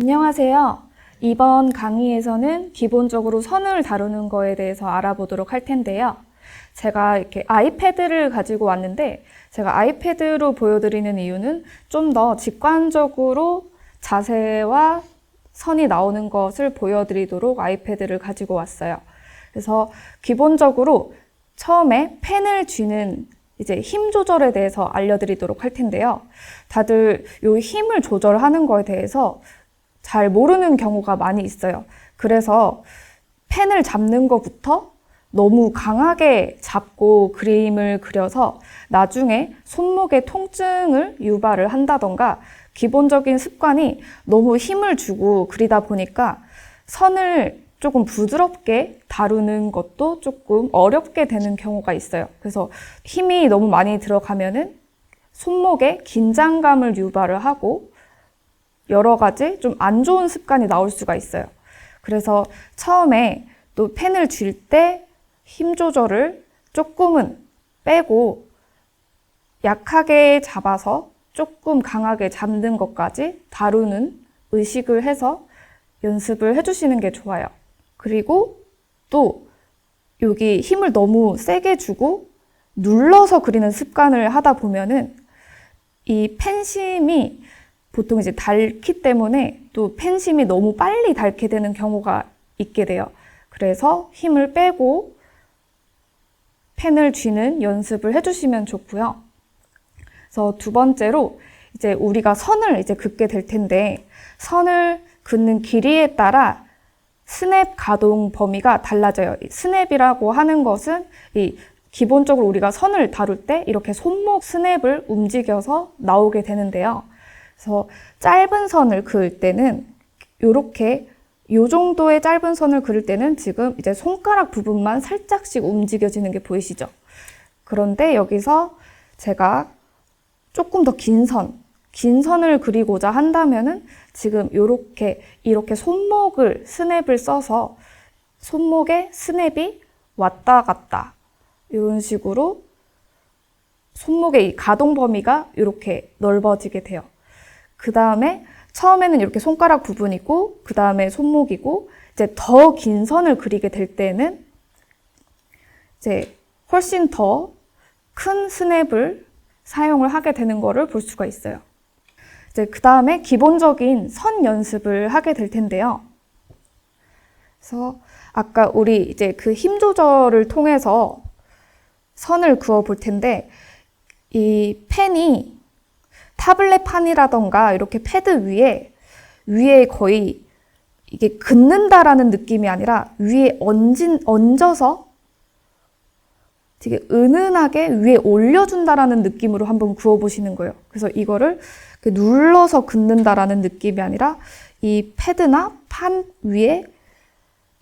안녕하세요. 이번 강의에서는 기본적으로 선을 다루는 거에 대해서 알아보도록 할 텐데요. 제가 이렇게 아이패드를 가지고 왔는데 제가 아이패드로 보여드리는 이유는 좀 더 직관적으로 자세와 선이 나오는 것을 보여드리도록 아이패드를 가지고 왔어요. 그래서 기본적으로 처음에 펜을 쥐는 이제 힘 조절에 대해서 알려드리도록 할 텐데요. 다들 이 힘을 조절하는 거에 대해서 잘 모르는 경우가 많이 있어요. 그래서 펜을 잡는 것부터 너무 강하게 잡고 그림을 그려서 나중에 손목에 통증을 유발을 한다던가 기본적인 습관이 너무 힘을 주고 그리다 보니까 선을 조금 부드럽게 다루는 것도 조금 어렵게 되는 경우가 있어요. 그래서 힘이 너무 많이 들어가면은 손목에 긴장감을 유발을 하고 여러 가지 좀 안 좋은 습관이 나올 수가 있어요. 그래서 처음에 또 펜을 쥘 때 힘 조절을 조금은 빼고 약하게 잡아서 조금 강하게 잡는 것까지 다루는 의식을 해서 연습을 해주시는 게 좋아요. 그리고 또 여기 힘을 너무 세게 주고 눌러서 그리는 습관을 하다 보면은 이 펜심이 보통 이제 닳기 때문에 또 펜심이 너무 빨리 닳게 되는 경우가 있게 돼요. 그래서 힘을 빼고 펜을 쥐는 연습을 해주시면 좋고요. 그래서 두 번째로 이제 우리가 선을 이제 긋게 될 텐데 선을 긋는 길이에 따라 스냅 가동 범위가 달라져요. 스냅이라고 하는 것은 기본적으로 우리가 선을 다룰 때 이렇게 손목 스냅을 움직여서 나오게 되는데요. 그래서 짧은 선을 그을 때는 이렇게 이 정도의 짧은 선을 그릴 때는 지금 이제 손가락 부분만 살짝씩 움직여지는 게 보이시죠? 그런데 여기서 제가 조금 더 긴 선을 그리고자 한다면은 지금 이렇게 손목을 스냅을 써서 손목에 스냅이 왔다 갔다 이런 식으로 손목의 이 가동 범위가 이렇게 넓어지게 돼요. 그 다음에 처음에는 이렇게 손가락 부분이고 그 다음에 손목이고 이제 더 긴 선을 그리게 될 때는 이제 훨씬 더 큰 스냅을 사용을 하게 되는 거를 볼 수가 있어요. 이제 그 다음에 기본적인 선 연습을 하게 될 텐데요. 그래서 아까 우리 이제 그 힘 조절을 통해서 선을 그어 볼 텐데 이 펜이 타블렛 판이라던가 이렇게 패드 위에 거의 이게 긋는다라는 느낌이 아니라 위에 얹어서 되게 은은하게 위에 올려준다라는 느낌으로 한번 그어보시는 거예요. 그래서 이거를 눌러서 긋는다라는 느낌이 아니라 이 패드나 판 위에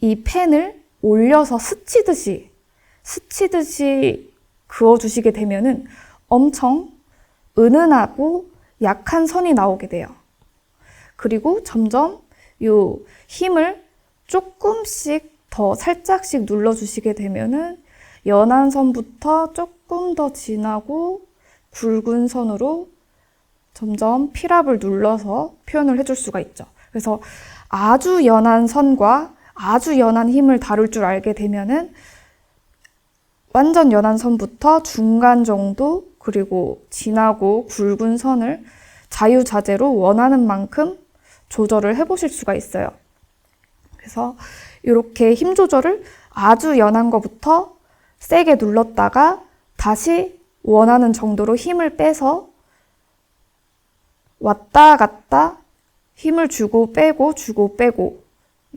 이 펜을 올려서 스치듯이 그어주시게 되면은 엄청 은은하고 약한 선이 나오게 돼요. 그리고 점점 이 힘을 조금씩 더 살짝씩 눌러주시게 되면은 연한 선부터 조금 더 진하고 굵은 선으로 점점 필압을 눌러서 표현을 해줄 수가 있죠. 그래서 아주 연한 선과 아주 연한 힘을 다룰 줄 알게 되면은 완전 연한 선부터 중간 정도 그리고 진하고 굵은 선을 자유자재로 원하는 만큼 조절을 해보실 수가 있어요. 그래서 이렇게 힘 조절을 아주 연한 것부터 세게 눌렀다가 다시 원하는 정도로 힘을 빼서 왔다 갔다 힘을 주고 빼고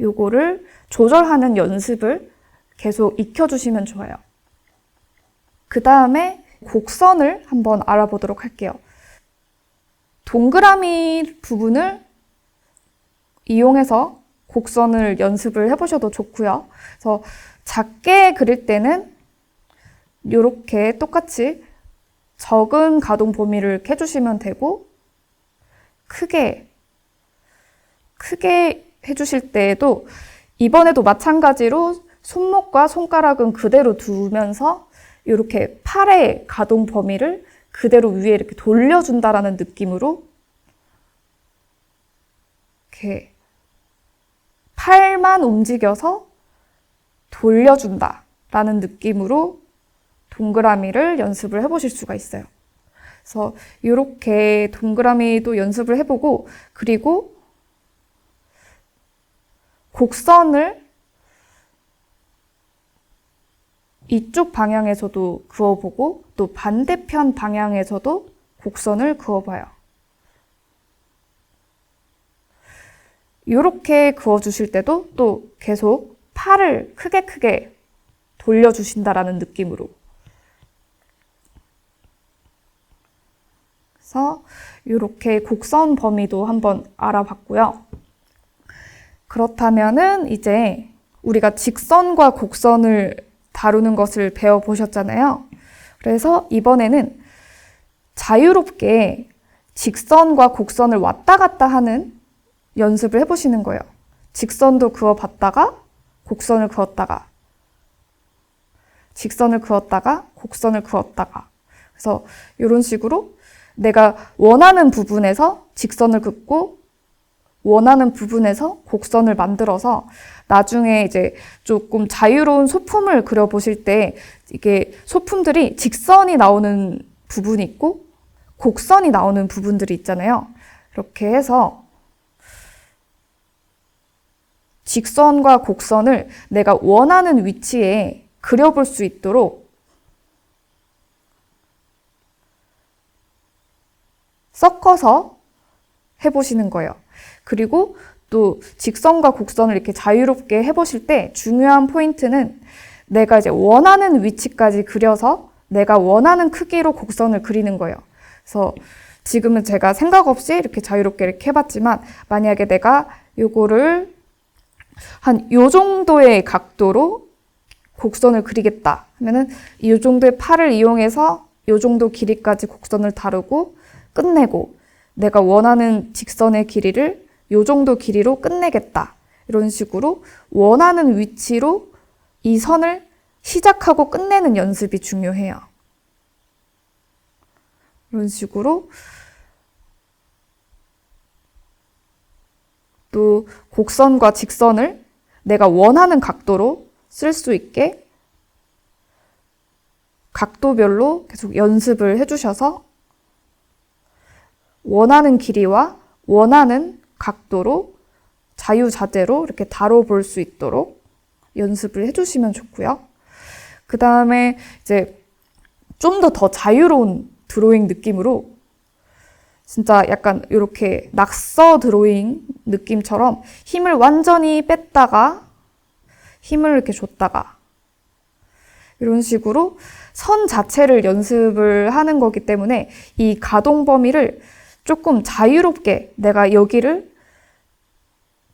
요거를 조절하는 연습을 계속 익혀주시면 좋아요. 그 다음에 곡선을 한번 알아보도록 할게요. 동그라미 부분을 이용해서 곡선을 연습을 해보셔도 좋고요. 그래서 작게 그릴 때는 이렇게 똑같이 적은 가동 범위를 해주시면 되고 크게 해주실 때에도 이번에도 마찬가지로 손목과 손가락은 그대로 두면서 이렇게 팔의 가동 범위를 그대로 위에 이렇게 돌려준다라는 느낌으로 이렇게 팔만 움직여서 돌려준다 라는 느낌으로 동그라미를 연습을 해보실 수가 있어요. 그래서 이렇게 동그라미도 연습을 해보고, 그리고 곡선을 이쪽 방향에서도 그어보고 또 반대편 방향에서도 곡선을 그어봐요. 이렇게 그어주실 때도 또 계속 팔을 크게 돌려주신다라는 느낌으로. 그래서 이렇게 곡선 범위도 한번 알아봤고요. 그렇다면은 이제 우리가 직선과 곡선을 다루는 것을 배워보셨잖아요. 그래서 이번에는 자유롭게 직선과 곡선을 왔다 갔다 하는 연습을 해보시는 거예요. 직선도 그어봤다가 곡선을 그었다가, 직선을 그었다가 곡선을 그었다가. 그래서 이런 식으로 내가 원하는 부분에서 직선을 긋고 원하는 부분에서 곡선을 만들어서 나중에 이제 조금 자유로운 소품을 그려보실 때 이게 소품들이 직선이 나오는 부분이 있고 곡선이 나오는 부분들이 있잖아요. 이렇게 해서 직선과 곡선을 내가 원하는 위치에 그려볼 수 있도록 섞어서 해보시는 거예요. 그리고 또 직선과 곡선을 이렇게 자유롭게 해보실 때 중요한 포인트는 내가 이제 원하는 위치까지 그려서 내가 원하는 크기로 곡선을 그리는 거예요. 그래서 지금은 제가 생각 없이 이렇게 자유롭게 이렇게 해봤지만 만약에 내가 요거를 한 요 정도의 각도로 곡선을 그리겠다 하면은 이 정도의 팔을 이용해서 요 정도 길이까지 곡선을 다루고 끝내고 내가 원하는 직선의 길이를 요 정도 길이로 끝내겠다. 이런 식으로 원하는 위치로 이 선을 시작하고 끝내는 연습이 중요해요. 이런 식으로 또 곡선과 직선을 내가 원하는 각도로 쓸 수 있게 각도별로 계속 연습을 해주셔서 원하는 길이와 원하는 각도로 자유자재로 이렇게 다뤄볼 수 있도록 연습을 해주시면 좋고요. 그 다음에 이제 좀 더 자유로운 드로잉 느낌으로 진짜 약간 이렇게 낙서 드로잉 느낌처럼 힘을 완전히 뺐다가 힘을 이렇게 줬다가 이런 식으로 선 자체를 연습을 하는 거기 때문에 이 가동 범위를 조금 자유롭게 내가 여기를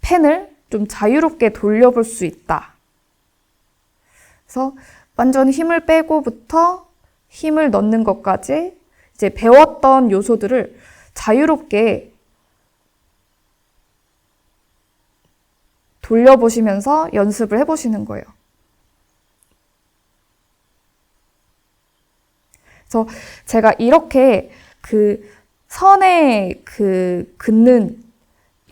펜을 좀 자유롭게 돌려볼 수 있다. 그래서 완전 힘을 빼고부터 힘을 넣는 것까지 이제 배웠던 요소들을 자유롭게 돌려보시면서 연습을 해보시는 거예요. 그래서 제가 이렇게 그 선에 그 긋는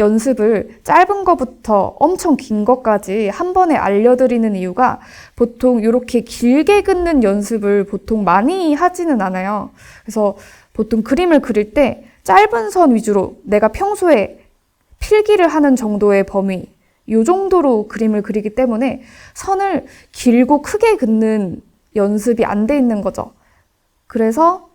연습을 짧은 거부터 엄청 긴 것까지 한 번에 알려드리는 이유가 보통 이렇게 길게 긋는 연습을 보통 많이 하지는 않아요. 그래서 보통 그림을 그릴 때 짧은 선 위주로 내가 평소에 필기를 하는 정도의 범위, 이 정도로 그림을 그리기 때문에 선을 길고 크게 긋는 연습이 안 돼 있는 거죠. 그래서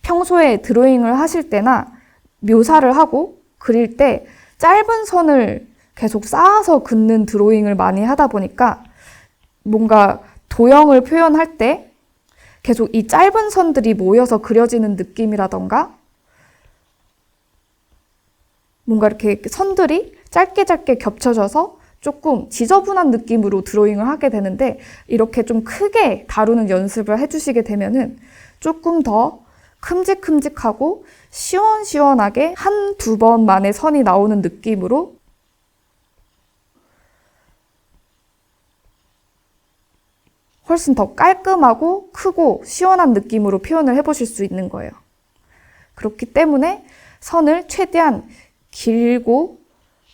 평소에 드로잉을 하실 때나 묘사를 하고 그릴 때 짧은 선을 계속 쌓아서 긋는 드로잉을 많이 하다 보니까 뭔가 도형을 표현할 때 계속 이 짧은 선들이 모여서 그려지는 느낌이라던가 뭔가 이렇게 선들이 짧게 겹쳐져서 조금 지저분한 느낌으로 드로잉을 하게 되는데 이렇게 좀 크게 다루는 연습을 해주시게 되면은 조금 더 큼직큼직하고 시원시원하게 한두 번 만에 선이 나오는 느낌으로 훨씬 더 깔끔하고 크고 시원한 느낌으로 표현을 해보실 수 있는 거예요. 그렇기 때문에 선을 최대한 길고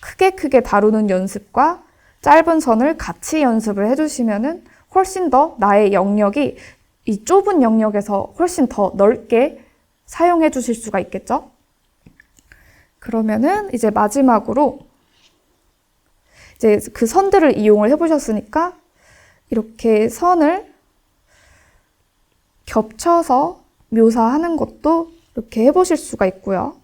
크게 다루는 연습과 짧은 선을 같이 연습을 해주시면은 훨씬 더 나의 영역이 이 좁은 영역에서 훨씬 더 넓게 사용해 주실 수가 있겠죠? 그러면은 이제 마지막으로 이제 그 선들을 이용을 해보셨으니까 이렇게 선을 겹쳐서 묘사하는 것도 이렇게 해보실 수가 있고요.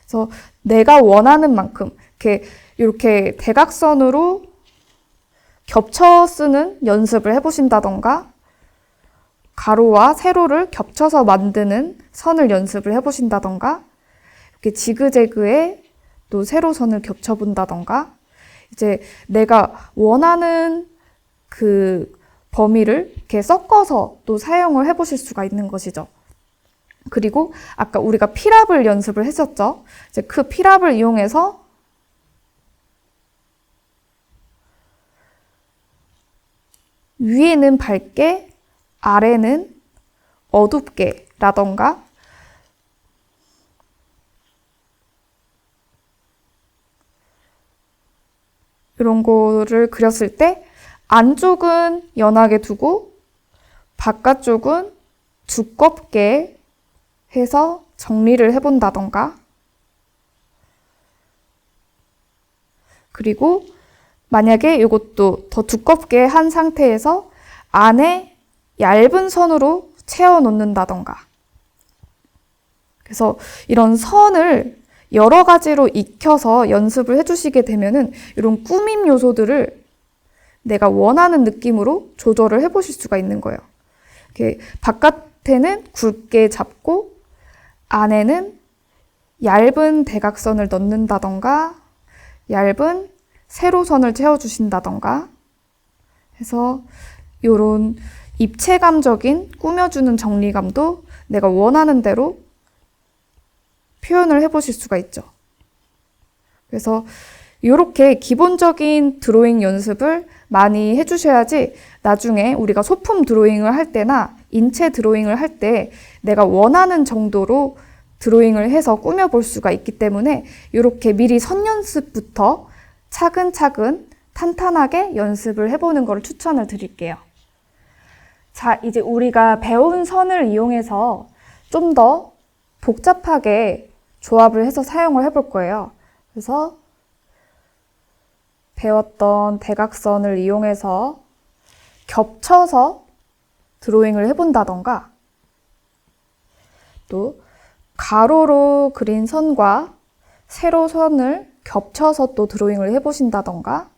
그래서 내가 원하는 만큼 이렇게 대각선으로 겹쳐 쓰는 연습을 해보신다던가 가로와 세로를 겹쳐서 만드는 선을 연습을 해보신다던가 이렇게 지그재그에 또 세로선을 겹쳐본다던가 이제 내가 원하는 그 범위를 이렇게 섞어서 또 사용을 해보실 수가 있는 것이죠. 그리고 아까 우리가 필압을 연습을 했었죠. 이제 그 필압을 이용해서 위에는 밝게, 아래는 어둡게 라던가 이런 거를 그렸을 때 안쪽은 연하게 두고 바깥쪽은 두껍게 해서 정리를 해본다던가 그리고 만약에 이것도 더 두껍게 한 상태에서 안에 얇은 선으로 채워 놓는다던가 그래서 이런 선을 여러 가지로 익혀서 연습을 해주시게 되면은 이런 꾸밈 요소들을 내가 원하는 느낌으로 조절을 해보실 수가 있는 거예요. 이렇게 바깥에는 굵게 잡고 안에는 얇은 대각선을 넣는다던가 얇은 세로선을 채워주신다던가 해서 이런 입체감적인 꾸며주는 정리감도 내가 원하는 대로 표현을 해보실 수가 있죠. 그래서 이렇게 기본적인 드로잉 연습을 많이 해주셔야지 나중에 우리가 소품 드로잉을 할 때나 인체 드로잉을 할 때 내가 원하는 정도로 드로잉을 해서 꾸며볼 수가 있기 때문에 이렇게 미리 선 연습부터 차근차근 탄탄하게 연습을 해보는 걸 추천을 드릴게요. 자, 이제 우리가 배운 선을 이용해서 좀 더 복잡하게 조합을 해서 사용을 해볼 거예요. 그래서 배웠던 대각선을 이용해서 겹쳐서 드로잉을 해본다던가 또 가로로 그린 선과 세로선을 겹쳐서 또 드로잉을 해보신다던가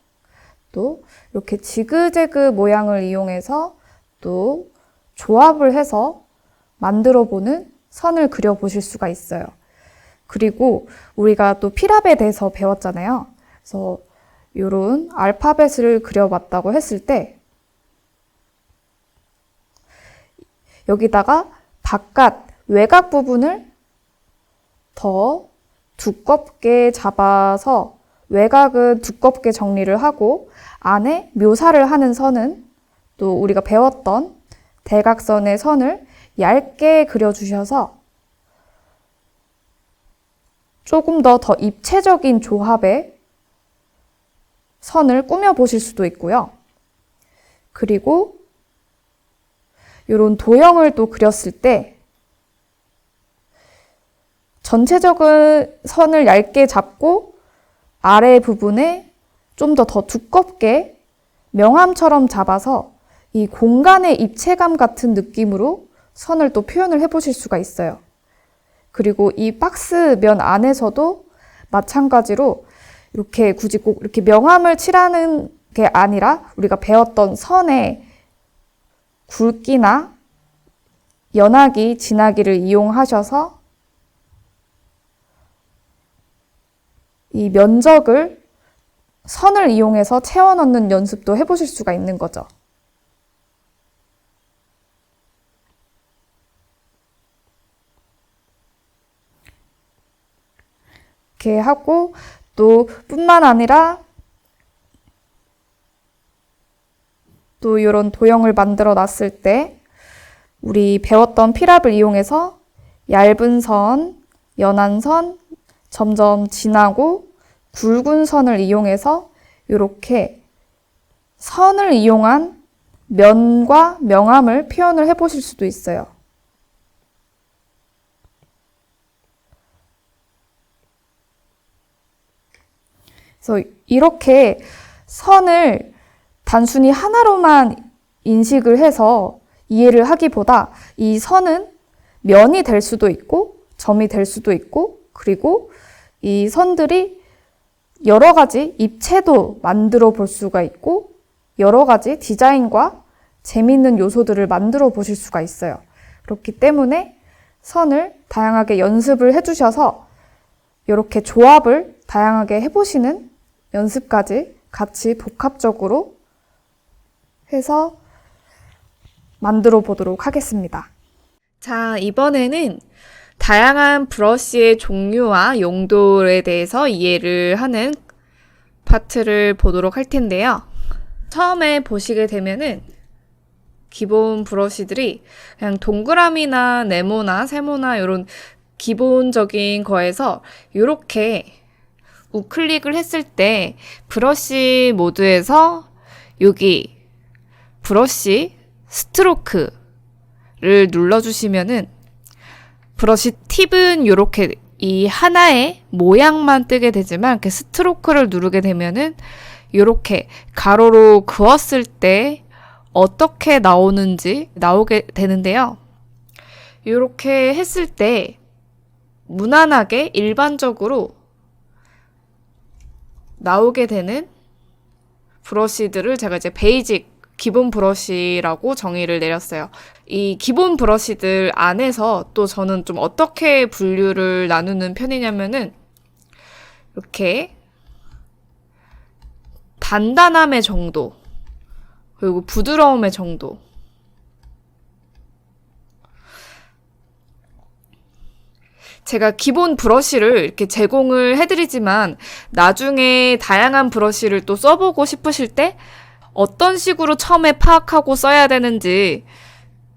또 이렇게 지그재그 모양을 이용해서 또 조합을 해서 만들어보는 선을 그려보실 수가 있어요. 그리고 우리가 또 필압에 대해서 배웠잖아요. 그래서 이런 알파벳을 그려봤다고 했을 때 여기다가 바깥 외곽 부분을 더 두껍게 잡아서 외곽은 두껍게 정리를 하고 안에 묘사를 하는 선은 또 우리가 배웠던 대각선의 선을 얇게 그려주셔서 조금 더 입체적인 조합의 선을 꾸며보실 수도 있고요. 그리고 이런 도형을 또 그렸을 때 전체적인 선을 얇게 잡고 아래 부분에 좀 더 두껍게 명암처럼 잡아서 이 공간의 입체감 같은 느낌으로 선을 또 표현을 해보실 수가 있어요. 그리고 이 박스 면 안에서도 마찬가지로 이렇게 굳이 꼭 이렇게 명암을 칠하는 게 아니라 우리가 배웠던 선의 굵기나 연하기, 진하기를 이용하셔서 이 면적을 선을 이용해서 채워 넣는 연습도 해보실 수가 있는 거죠. 이렇게 하고 또 뿐만 아니라 또 이런 도형을 만들어 놨을 때 우리 배웠던 필압을 이용해서 얇은 선, 연한 선, 점점 진하고 굵은 선을 이용해서 이렇게 선을 이용한 면과 명암을 표현을 해보실 수도 있어요. 그래서 이렇게 선을 단순히 하나로만 인식을 해서 이해를 하기보다 이 선은 면이 될 수도 있고 점이 될 수도 있고 그리고 이 선들이 여러 가지 입체도 만들어 볼 수가 있고 여러 가지 디자인과 재미있는 요소들을 만들어 보실 수가 있어요. 그렇기 때문에 선을 다양하게 연습을 해주셔서 이렇게 조합을 다양하게 해보시는 연습까지 같이 복합적으로 해서 만들어 보도록 하겠습니다. 자, 이번에는 다양한 브러쉬의 종류와 용도에 대해서 이해를 하는 파트를 보도록 할 텐데요. 처음에 보시게 되면은 기본 브러쉬들이 그냥 동그라미나 네모나 세모나 이런 기본적인 거에서 이렇게 우클릭을 했을 때 브러쉬 모드에서 여기 브러쉬 스트로크를 눌러주시면은 브러쉬 팁은 이렇게 이 하나의 모양만 뜨게 되지만 이렇게 스트로크를 누르게 되면은 이렇게 가로로 그었을 때 어떻게 나오는지 나오게 되는데요. 이렇게 했을 때 무난하게 일반적으로 나오게 되는 브러쉬들을 제가 이제 베이직 기본 브러쉬라고 정의를 내렸어요. 이 기본 브러쉬들 안에서 또 저는 좀 어떻게 분류를 나누는 편이냐면은 이렇게 단단함의 정도 그리고 부드러움의 정도 제가 기본 브러쉬를 이렇게 제공을 해드리지만 나중에 다양한 브러쉬를 또 써보고 싶으실 때 어떤 식으로 처음에 파악하고 써야 되는지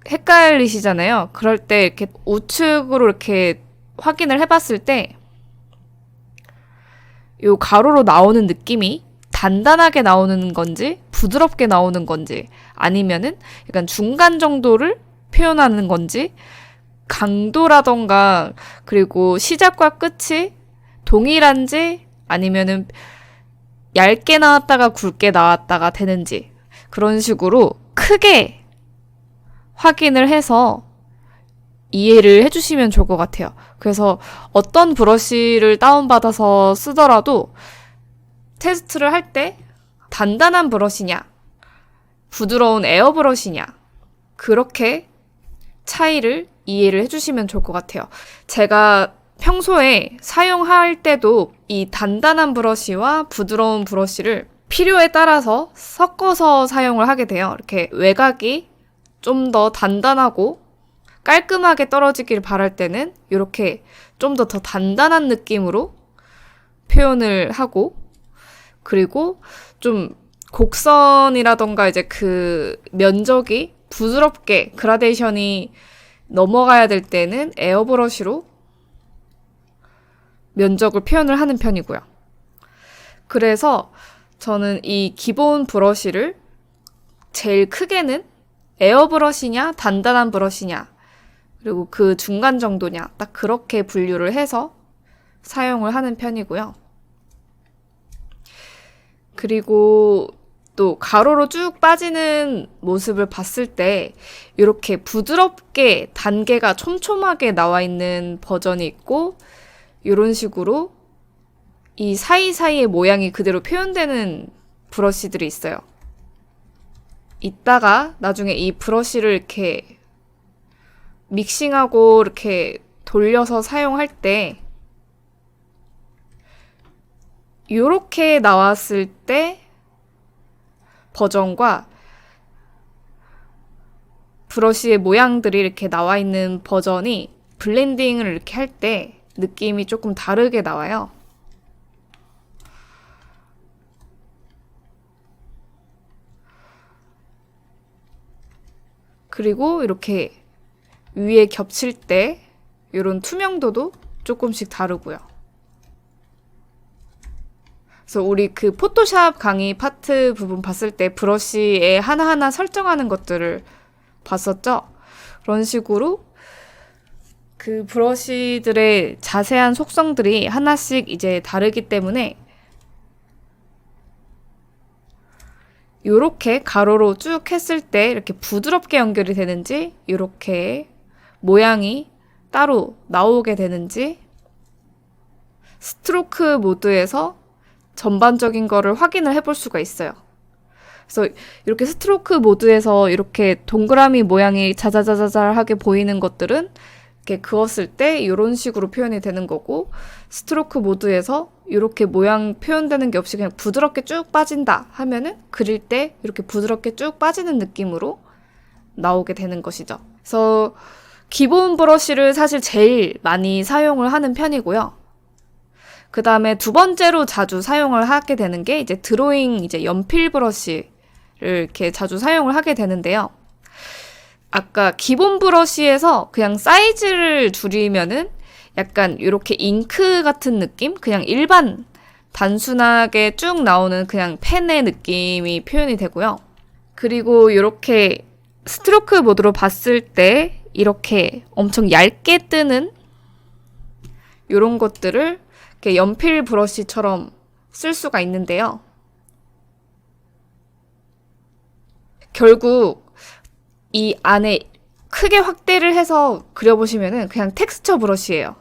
헷갈리시잖아요. 그럴 때 이렇게 우측으로 이렇게 확인을 해봤을 때 요 가로로 나오는 느낌이 단단하게 나오는 건지 부드럽게 나오는 건지 아니면은 약간 중간 정도를 표현하는 건지 강도라던가 그리고 시작과 끝이 동일한지 아니면은 얇게 나왔다가 굵게 나왔다가 되는지 그런 식으로 크게 확인을 해서 이해를 해주시면 좋을 것 같아요. 그래서 어떤 브러쉬를 다운받아서 쓰더라도 테스트를 할 때 단단한 브러쉬냐 부드러운 에어 브러쉬냐 그렇게 차이를 이해를 해주시면 좋을 것 같아요. 제가 평소에 사용할 때도 이 단단한 브러쉬와 부드러운 브러쉬를 필요에 따라서 섞어서 사용을 하게 돼요. 이렇게 외곽이 좀 더 단단하고 깔끔하게 떨어지길 바랄 때는 이렇게 좀 더 단단한 느낌으로 표현을 하고 그리고 좀 곡선이라던가 이제 그 면적이 부드럽게 그라데이션이 넘어가야 될 때는 에어브러쉬로 면적을 표현을 하는 편이고요. 그래서 저는 이 기본 브러쉬를 제일 크게는 에어브러쉬냐 단단한 브러쉬냐 그리고 그 중간 정도냐 딱 그렇게 분류를 해서 사용을 하는 편이고요. 그리고 또 가로로 쭉 빠지는 모습을 봤을 때 이렇게 부드럽게 단계가 촘촘하게 나와 있는 버전이 있고 이런 식으로 이 사이사이의 모양이 그대로 표현되는 브러쉬들이 있어요. 이따가 나중에 이 브러쉬를 이렇게 믹싱하고 이렇게 돌려서 사용할 때 이렇게 나왔을 때 버전과 브러쉬의 모양들이 이렇게 나와 있는 버전이 블렌딩을 이렇게 할 때 느낌이 조금 다르게 나와요. 그리고 이렇게 위에 겹칠 때 이런 투명도도 조금씩 다르고요. 그래서 우리 그 포토샵 강의 파트 부분 봤을 때 브러쉬에 하나하나 설정하는 것들을 봤었죠? 그런 식으로 그 브러쉬들의 자세한 속성들이 하나씩 이제 다르기 때문에 요렇게 가로로 쭉 했을 때 이렇게 부드럽게 연결이 되는지, 요렇게 모양이 따로 나오게 되는지, 스트로크 모드에서 전반적인 거를 확인을 해볼 수가 있어요. 그래서 이렇게 스트로크 모드에서 이렇게 동그라미 모양이 자자자자자하게 보이는 것들은 이렇게 그었을 때 이런 식으로 표현이 되는 거고, 스트로크 모드에서 이렇게 모양 표현되는 게 없이 그냥 부드럽게 쭉 빠진다 하면은 그릴 때 이렇게 부드럽게 쭉 빠지는 느낌으로 나오게 되는 것이죠. 그래서 기본 브러쉬를 사실 제일 많이 사용을 하는 편이고요. 그 다음에 두 번째로 자주 사용을 하게 되는 게 이제 드로잉 이제 연필 브러쉬를 이렇게 자주 사용을 하게 되는데요. 아까 기본 브러쉬에서 그냥 사이즈를 줄이면은 약간 이렇게 잉크 같은 느낌? 그냥 일반 단순하게 쭉 나오는 그냥 펜의 느낌이 표현이 되고요. 그리고 이렇게 스트로크 모드로 봤을 때 이렇게 엄청 얇게 뜨는 이런 것들을 이렇게 연필 브러쉬처럼 쓸 수가 있는데요. 결국 이 안에 크게 확대를 해서 그려보시면은 그냥 텍스처 브러쉬예요.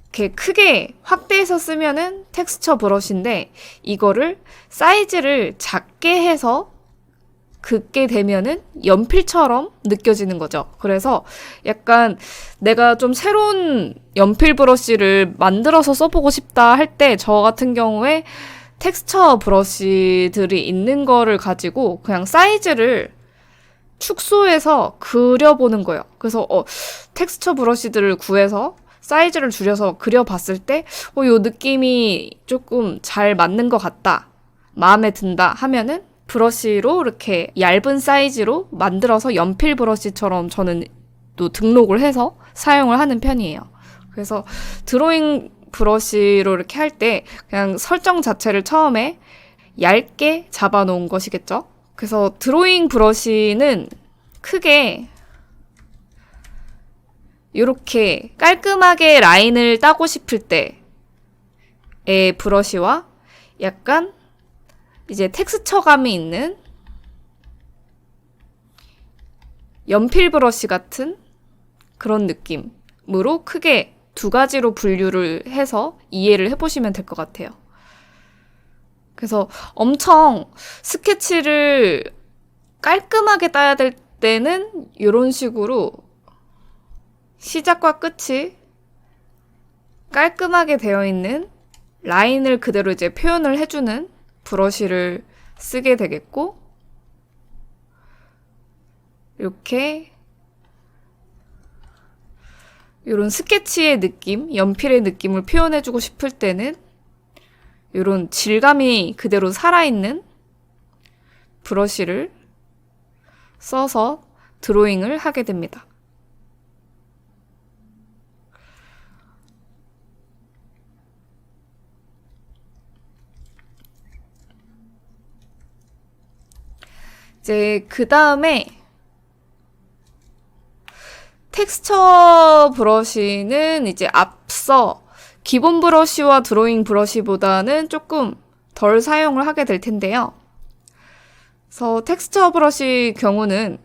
이렇게 크게 확대해서 쓰면은 텍스처 브러쉬인데 이거를 사이즈를 작게 해서 긋게 되면은 연필처럼 느껴지는 거죠. 그래서 약간 내가 좀 새로운 연필 브러쉬를 만들어서 써보고 싶다 할 때 저 같은 경우에 텍스처 브러쉬들이 있는 거를 가지고 그냥 사이즈를 축소해서 그려보는 거예요. 그래서 텍스처 브러쉬들을 구해서 사이즈를 줄여서 그려봤을 때 요 느낌이 조금 잘 맞는 것 같다, 마음에 든다 하면은 브러쉬로 이렇게 얇은 사이즈로 만들어서 연필 브러쉬처럼 저는 또 등록을 해서 사용을 하는 편이에요. 그래서 드로잉 브러쉬로 이렇게 할 때 그냥 설정 자체를 처음에 얇게 잡아놓은 것이겠죠. 그래서 드로잉 브러쉬는 크게 이렇게 깔끔하게 라인을 따고 싶을 때의 브러쉬와 약간 이제 텍스처감이 있는 연필 브러쉬 같은 그런 느낌으로 크게 두 가지로 분류를 해서 이해를 해보시면 될 것 같아요. 그래서 엄청 스케치를 깔끔하게 따야 될 때는 이런 식으로 시작과 끝이 깔끔하게 되어 있는 라인을 그대로 이제 표현을 해주는 브러쉬를 쓰게 되겠고, 이렇게 이런 스케치의 느낌, 연필의 느낌을 표현해주고 싶을 때는 이런 질감이 그대로 살아있는 브러쉬를 써서 드로잉을 하게 됩니다. 이제 그 다음에 텍스처 브러쉬는 이제 앞서 기본 브러쉬와 드로잉 브러쉬보다는 조금 덜 사용을 하게 될 텐데요. 그래서 텍스처 브러쉬 경우는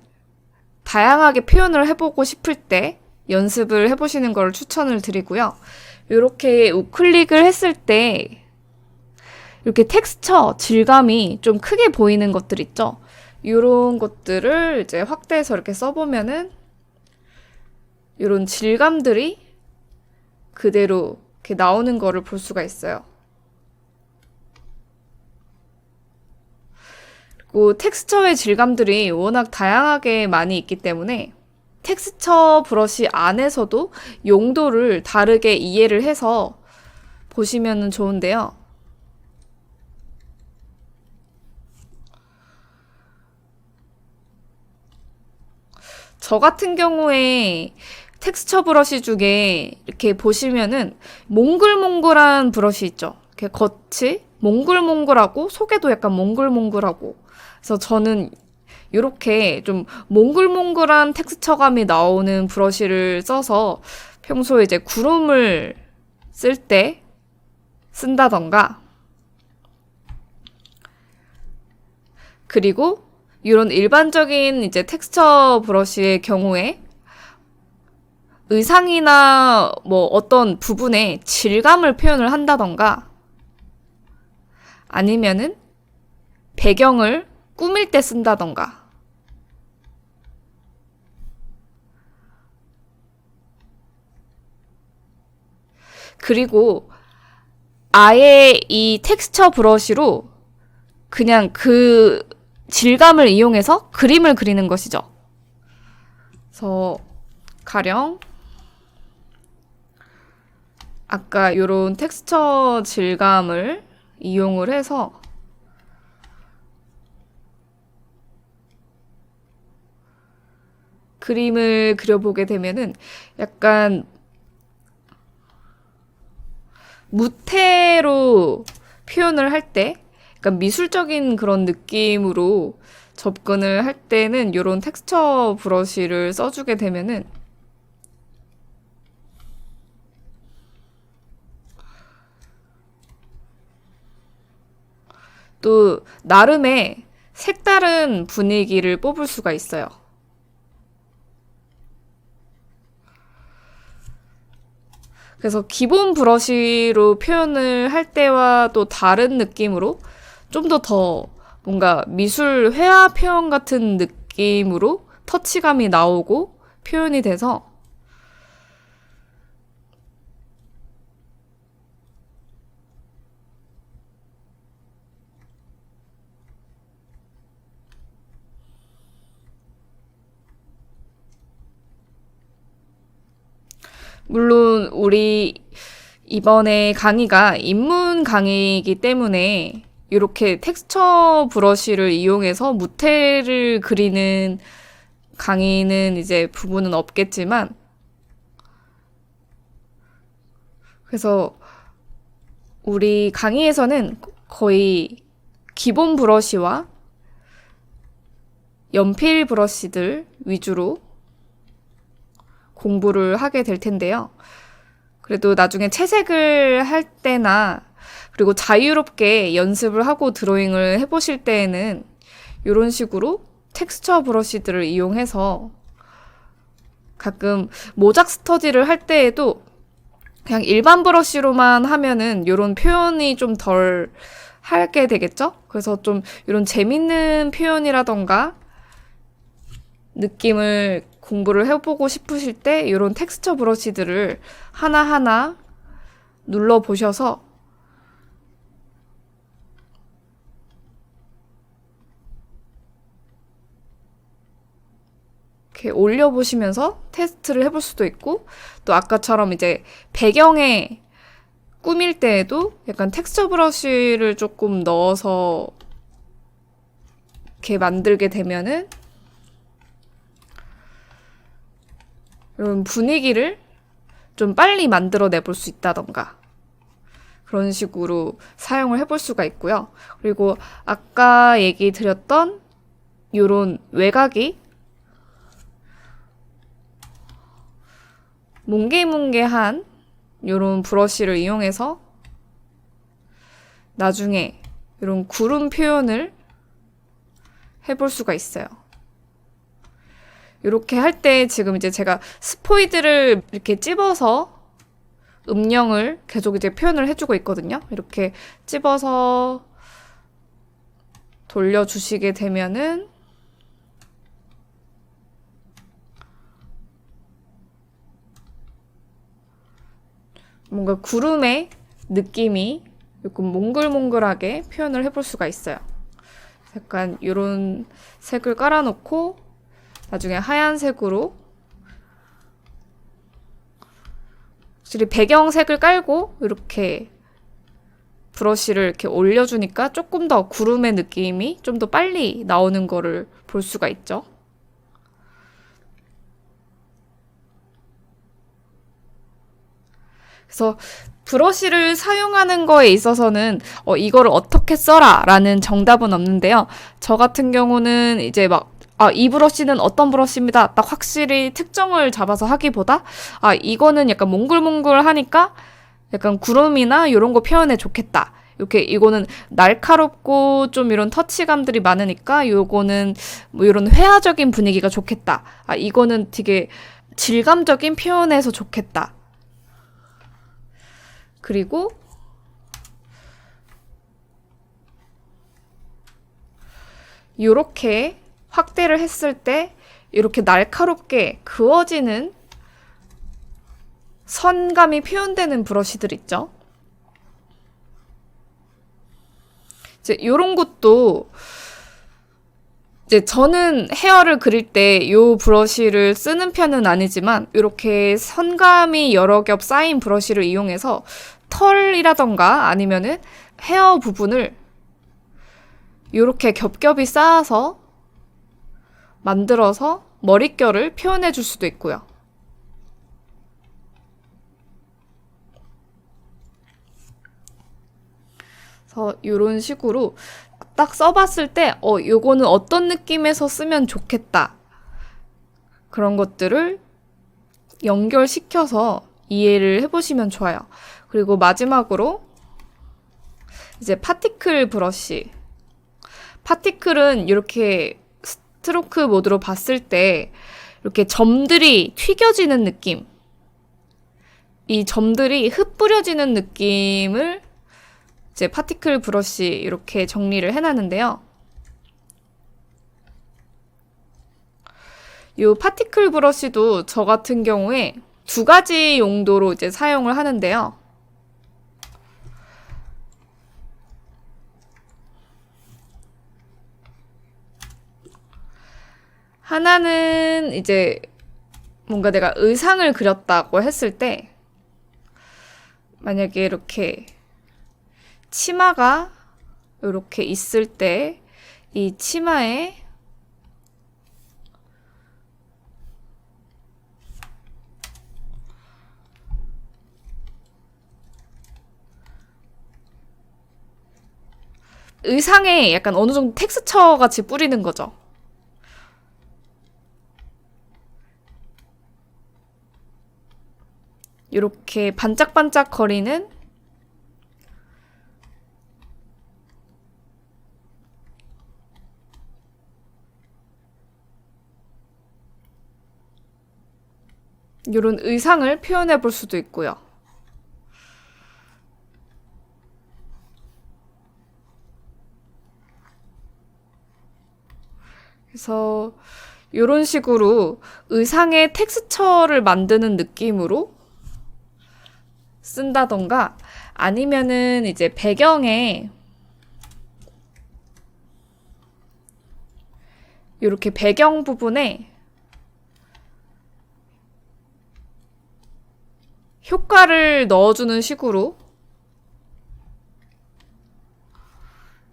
다양하게 표현을 해보고 싶을 때 연습을 해보시는 걸 추천을 드리고요. 이렇게 우클릭을 했을 때 이렇게 텍스처 질감이 좀 크게 보이는 것들 있죠. 이런 것들을 이제 확대해서 이렇게 써보면은 이런 질감들이 그대로 이렇게 나오는 거를 볼 수가 있어요. 그리고 텍스처의 질감들이 워낙 다양하게 많이 있기 때문에 텍스처 브러쉬 안에서도 용도를 다르게 이해를 해서 보시면 좋은데요. 저 같은 경우에 텍스처 브러쉬 중에 이렇게 보시면은 몽글몽글한 브러쉬 있죠. 이렇게 겉이 몽글몽글하고 속에도 약간 몽글몽글하고. 그래서 저는 이렇게 좀 몽글몽글한 텍스처감이 나오는 브러쉬를 써서 평소에 이제 구름을 쓸 때 쓴다던가, 그리고 이런 일반적인 이제 텍스처 브러쉬의 경우에 의상이나 뭐 어떤 부분의 질감을 표현을 한다던가, 아니면은 배경을 꾸밀 때 쓴다던가, 그리고 아예 이 텍스처 브러쉬로 그냥 그 질감을 이용해서 그림을 그리는 것이죠. 그래서 가령 아까 요런 텍스처 질감을 이용을 해서 그림을 그려보게 되면은 약간 무태로 표현을 할 때, 약간 미술적인 그런 느낌으로 접근을 할 때는 요런 텍스처 브러쉬를 써주게 되면은 또 나름의 색다른 분위기를 뽑을 수가 있어요. 그래서 기본 브러쉬로 표현을 할 때와 또 다른 느낌으로 좀 더 뭔가 미술 회화 표현 같은 느낌으로 터치감이 나오고 표현이 돼서 물론 우리 이번에 강의가 입문 강의이기 때문에 이렇게 텍스처 브러쉬를 이용해서 무태를 그리는 강의는 이제 부분은 없겠지만, 그래서 우리 강의에서는 거의 기본 브러쉬와 연필 브러쉬들 위주로 공부를 하게 될 텐데요. 그래도 나중에 채색을 할 때나 그리고 자유롭게 연습을 하고 드로잉을 해보실 때에는 이런 식으로 텍스처 브러쉬들을 이용해서 가끔 모작 스터디를 할 때에도 그냥 일반 브러쉬로만 하면은 이런 표현이 좀 덜 하게 되겠죠? 그래서 좀 이런 재밌는 표현이라던가 느낌을 공부를 해보고 싶으실 때 이런 텍스처 브러쉬들을 하나하나 눌러보셔서 이렇게 올려보시면서 테스트를 해볼 수도 있고, 또 아까처럼 이제 배경에 꾸밀 때에도 약간 텍스처 브러쉬를 조금 넣어서 이렇게 만들게 되면은 이런 분위기를 좀 빨리 만들어내 볼 수 있다던가 그런 식으로 사용을 해볼 수가 있고요. 그리고 아까 얘기 드렸던 요런 외곽이 뭉게뭉게한 요런 브러쉬를 이용해서 나중에 이런 구름 표현을 해볼 수가 있어요. 이렇게 할 때 지금 이제 제가 스포이드를 이렇게 찝어서 음영을 계속 이제 표현을 해주고 있거든요. 이렇게 찝어서 돌려주시게 되면은 뭔가 구름의 느낌이 조금 몽글몽글하게 표현을 해볼 수가 있어요. 약간 이런 색을 깔아놓고 나중에 하얀색으로, 확실히 배경색을 깔고 이렇게 브러쉬를 이렇게 올려주니까 조금 더 구름의 느낌이 좀 더 빨리 나오는 거를 볼 수가 있죠. 그래서 브러쉬를 사용하는 거에 있어서는 이거를 어떻게 써라 라는 정답은 없는데요. 저 같은 경우는 이제 막 이 브러쉬는 어떤 브러쉬입니다. 딱 확실히 특정을 잡아서 하기보다 이거는 약간 몽글몽글 하니까 약간 구름이나 이런 거 표현해 좋겠다. 이렇게 이거는 날카롭고 좀 이런 터치감들이 많으니까 요거는 뭐 이런 회화적인 분위기가 좋겠다. 이거는 되게 질감적인 표현에서 좋겠다. 그리고 요렇게 확대를 했을 때 이렇게 날카롭게 그어지는 선감이 표현되는 브러쉬들 있죠. 이제 요런 것도 이제 저는 헤어를 그릴 때 요 브러쉬를 쓰는 편은 아니지만 이렇게 선감이 여러 겹 쌓인 브러쉬를 이용해서 털이라던가 아니면은 헤어 부분을 이렇게 겹겹이 쌓아서 만들어서 머릿결을 표현해 줄 수도 있고요. 그래서 이런 식으로 딱 써봤을 때 요거는 어떤 느낌에서 쓰면 좋겠다. 그런 것들을 연결시켜서 이해를 해보시면 좋아요. 그리고 마지막으로 이제 파티클 브러쉬. 파티클은 이렇게 스트로크 모드로 봤을 때 이렇게 점들이 튀겨지는 느낌, 이 점들이 흩뿌려지는 느낌을 이제 파티클 브러쉬 이렇게 정리를 해놨는데요. 이 파티클 브러쉬도 저 같은 경우에 두 가지 용도로 이제 사용을 하는데요. 하나는 이제 뭔가 내가 의상을 그렸다고 했을 때 만약에 이렇게 치마가 이렇게 있을 때 이 치마에 의상에 약간 어느 정도 텍스처 같이 뿌리는 거죠. 이렇게 반짝반짝 거리는 이런 의상을 표현해 볼 수도 있고요. 그래서 이런 식으로 의상의 텍스처를 만드는 느낌으로 쓴다던가 아니면은 이제 배경에 이렇게 배경 부분에 효과를 넣어주는 식으로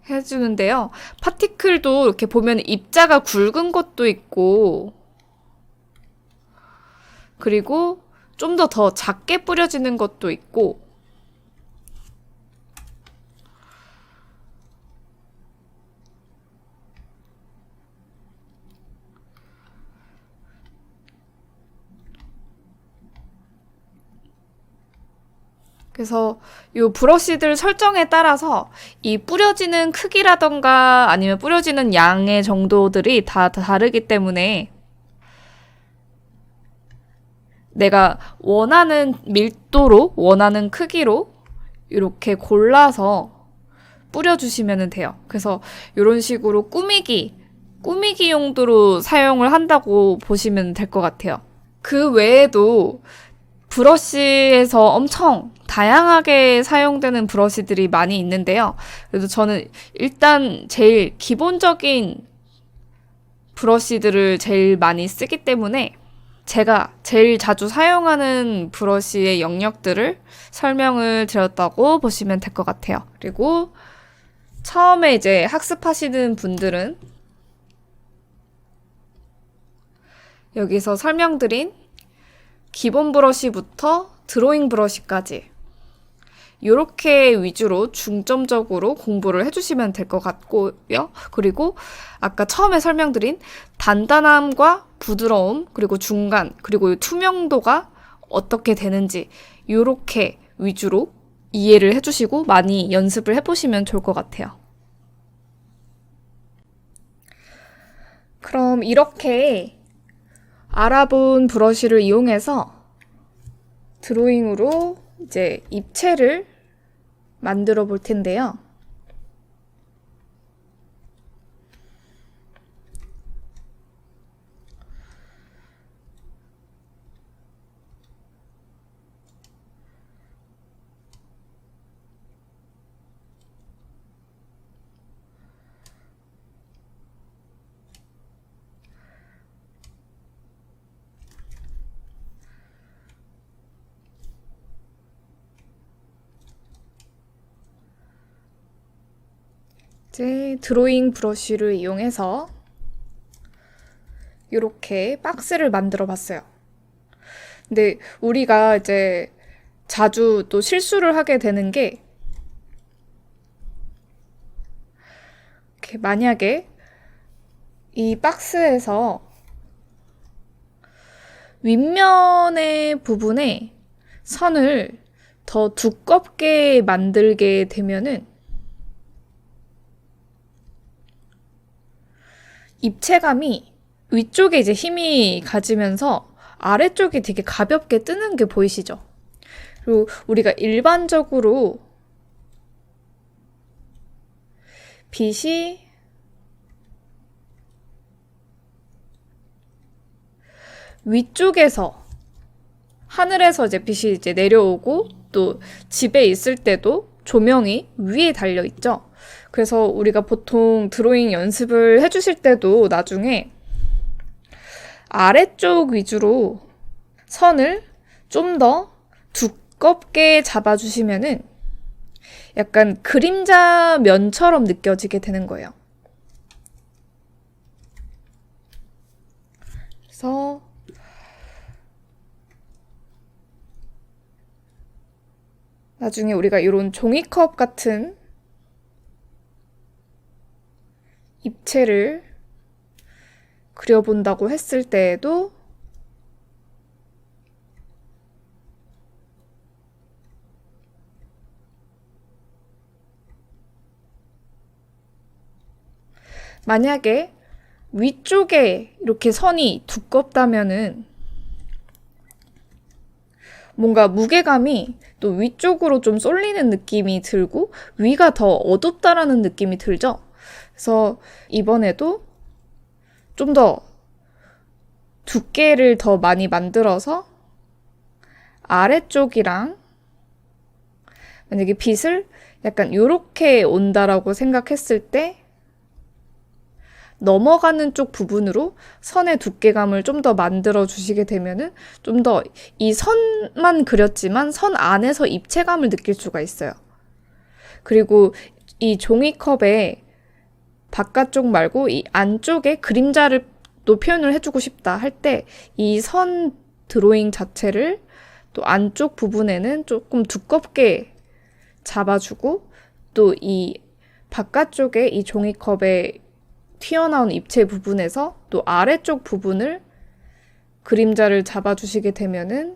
해주는데요. 파티클도 이렇게 보면 입자가 굵은 것도 있고 그리고 좀 더 작게 뿌려지는 것도 있고 그래서 이 브러쉬들 설정에 따라서 이 뿌려지는 크기라던가 아니면 뿌려지는 양의 정도들이 다 다르기 때문에 내가 원하는 밀도로, 원하는 크기로 이렇게 골라서 뿌려주시면 돼요. 그래서 이런 식으로 꾸미기 용도로 사용을 한다고 보시면 될 것 같아요. 그 외에도 브러쉬에서 엄청 다양하게 사용되는 브러쉬들이 많이 있는데요. 그래서 저는 일단 제일 기본적인 브러쉬들을 제일 많이 쓰기 때문에 제가 제일 자주 사용하는 브러쉬의 영역들을 설명을 드렸다고 보시면 될 것 같아요. 그리고 처음에 이제 학습하시는 분들은 여기서 설명드린 기본 브러쉬부터 드로잉 브러쉬까지 이렇게 위주로 중점적으로 공부를 해주시면 될 것 같고요. 그리고 아까 처음에 설명드린 단단함과 부드러움, 그리고 중간, 그리고 투명도가 어떻게 되는지 이렇게 위주로 이해를 해주시고 많이 연습을 해보시면 좋을 것 같아요. 그럼 이렇게 알아본 브러쉬를 이용해서 드로잉으로 이제 입체를 만들어 볼 텐데요. 이제 드로잉 브러쉬를 이용해서 이렇게 박스를 만들어 봤어요. 근데 우리가 이제 자주 또 실수를 하게 되는 게 이렇게 만약에 이 박스에서 윗면의 부분에 선을 더 두껍게 만들게 되면은 입체감이 위쪽에 이제 힘이 가지면서 아래쪽이 되게 가볍게 뜨는 게 보이시죠? 그리고 우리가 일반적으로 빛이 위쪽에서 하늘에서 이제 빛이 이제 내려오고 또 집에 있을 때도 조명이 위에 달려 있죠. 그래서 우리가 보통 드로잉 연습을 해주실 때도 나중에 아래쪽 위주로 선을 좀 더 두껍게 잡아주시면은 약간 그림자 면처럼 느껴지게 되는 거예요. 그래서 나중에 우리가 이런 종이컵 같은 입체를 그려본다고 했을 때에도 만약에 위쪽에 이렇게 선이 두껍다면은 뭔가 무게감이 또 위쪽으로 좀 쏠리는 느낌이 들고 위가 더 어둡다라는 느낌이 들죠? 그래서 이번에도 좀 더 두께를 더 많이 만들어서 아래쪽이랑 만약에 빛을 약간 요렇게 온다라고 생각했을 때 넘어가는 쪽 부분으로 선의 두께감을 좀 더 만들어 주시게 되면은 좀 더 이 선만 그렸지만 선 안에서 입체감을 느낄 수가 있어요. 그리고 이 종이컵의 바깥쪽 말고 이 안쪽에 그림자를 또 표현을 해주고 싶다 할 때 이 선 드로잉 자체를 또 안쪽 부분에는 조금 두껍게 잡아주고 또 이 바깥쪽에 이 종이컵의 튀어나온 입체 부분에서 또 아래쪽 부분을 그림자를 잡아주시게 되면은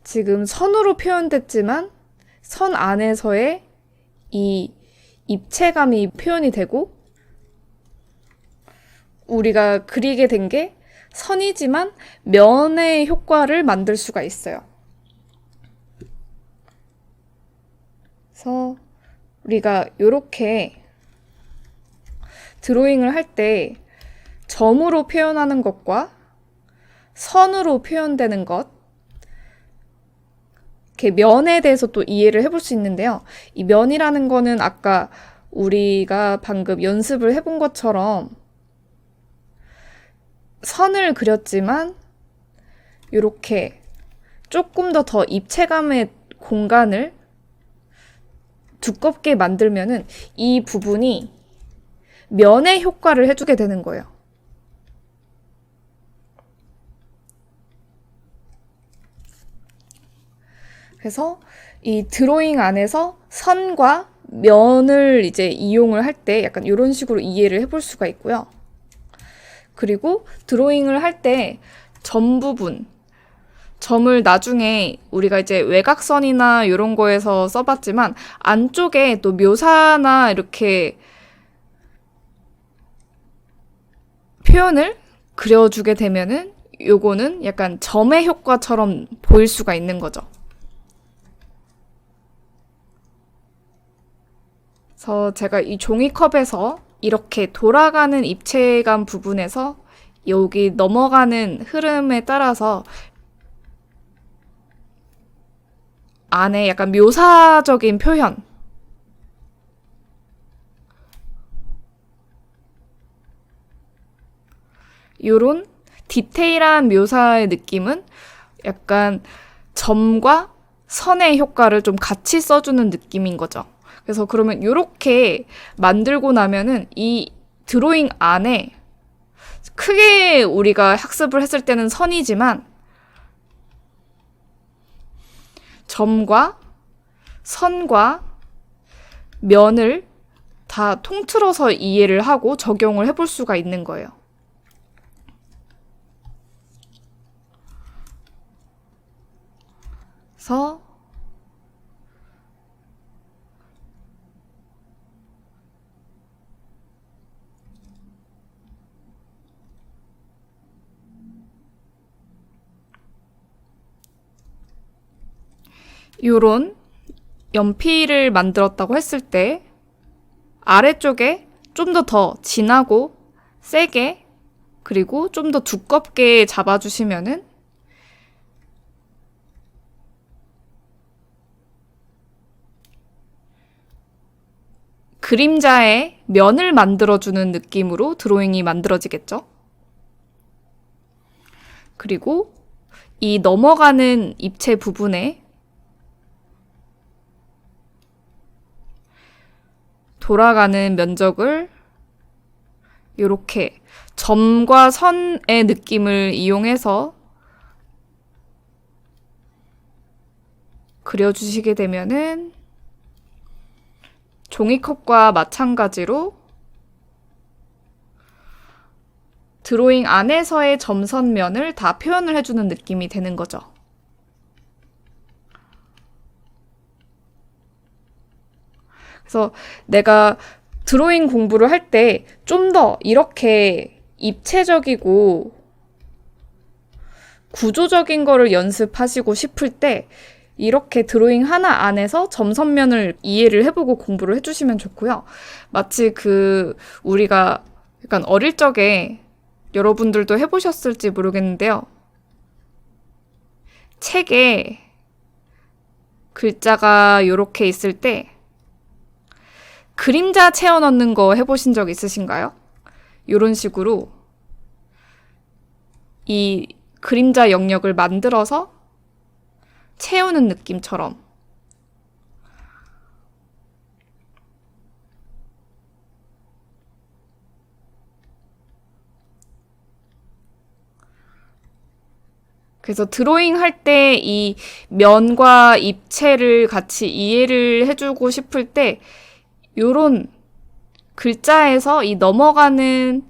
지금 선으로 표현됐지만 선 안에서의 이 입체감이 표현이 되고 우리가 그리게 된 게 선이지만 면의 효과를 만들 수가 있어요. 그래서 우리가 이렇게 드로잉을 할 때 점으로 표현하는 것과 선으로 표현되는 것, 이렇게 면에 대해서 또 이해를 해볼 수 있는데요. 이 면이라는 거는 아까 우리가 방금 연습을 해본 것처럼 선을 그렸지만 이렇게 조금 더 입체감의 공간을 두껍게 만들면은 이 부분이 면의 효과를 해주게 되는 거예요. 그래서 이 드로잉 안에서 선과 면을 이제 이용을 할 때 약간 이런 식으로 이해를 해볼 수가 있고요. 그리고 드로잉을 할 때 점 부분, 점을 나중에 우리가 이제 외곽선이나 이런 거에서 써봤지만 안쪽에 또 묘사나 이렇게 표현을 그려주게 되면은 요거는 약간 점의 효과처럼 보일 수가 있는 거죠. 그래서 제가 이 종이컵에서 이렇게 돌아가는 입체감 부분에서 여기 넘어가는 흐름에 따라서 안에 약간 묘사적인 표현, 요런 디테일한 묘사의 느낌은 약간 점과 선의 효과를 좀 같이 써주는 느낌인 거죠. 그래서 그러면 요렇게 만들고 나면은 이 드로잉 안에 크게 우리가 학습을 했을 때는 선이지만 점과 선과 면을 다 통틀어서 이해를 하고 적용을 해볼 수가 있는 거예요. 그래서 요런 연필을 만들었다고 했을 때 아래쪽에 좀 더 진하고 세게 그리고 좀 더 두껍게 잡아주시면은 그림자의 면을 만들어주는 느낌으로 드로잉이 만들어지겠죠. 그리고 이 넘어가는 입체 부분에 돌아가는 면적을 이렇게 점과 선의 느낌을 이용해서 그려주시게 되면은 종이컵과 마찬가지로 드로잉 안에서의 점선면을 다 표현을 해주는 느낌이 되는 거죠. 그래서 내가 드로잉 공부를 할 때 좀 더 이렇게 입체적이고 구조적인 거를 연습하시고 싶을 때 이렇게 드로잉 하나 안에서 점선면을 이해를 해보고 공부를 해주시면 좋고요. 마치 우리가 약간 어릴 적에 여러분들도 해보셨을지 모르겠는데요. 책에 글자가 이렇게 있을 때 그림자 채워 넣는 거 해보신 적 있으신가요? 이런 식으로 이 그림자 영역을 만들어서 채우는 느낌처럼 그래서 드로잉 할 때 이 면과 입체를 같이 이해를 해주고 싶을 때 요런 글자에서 이 넘어가는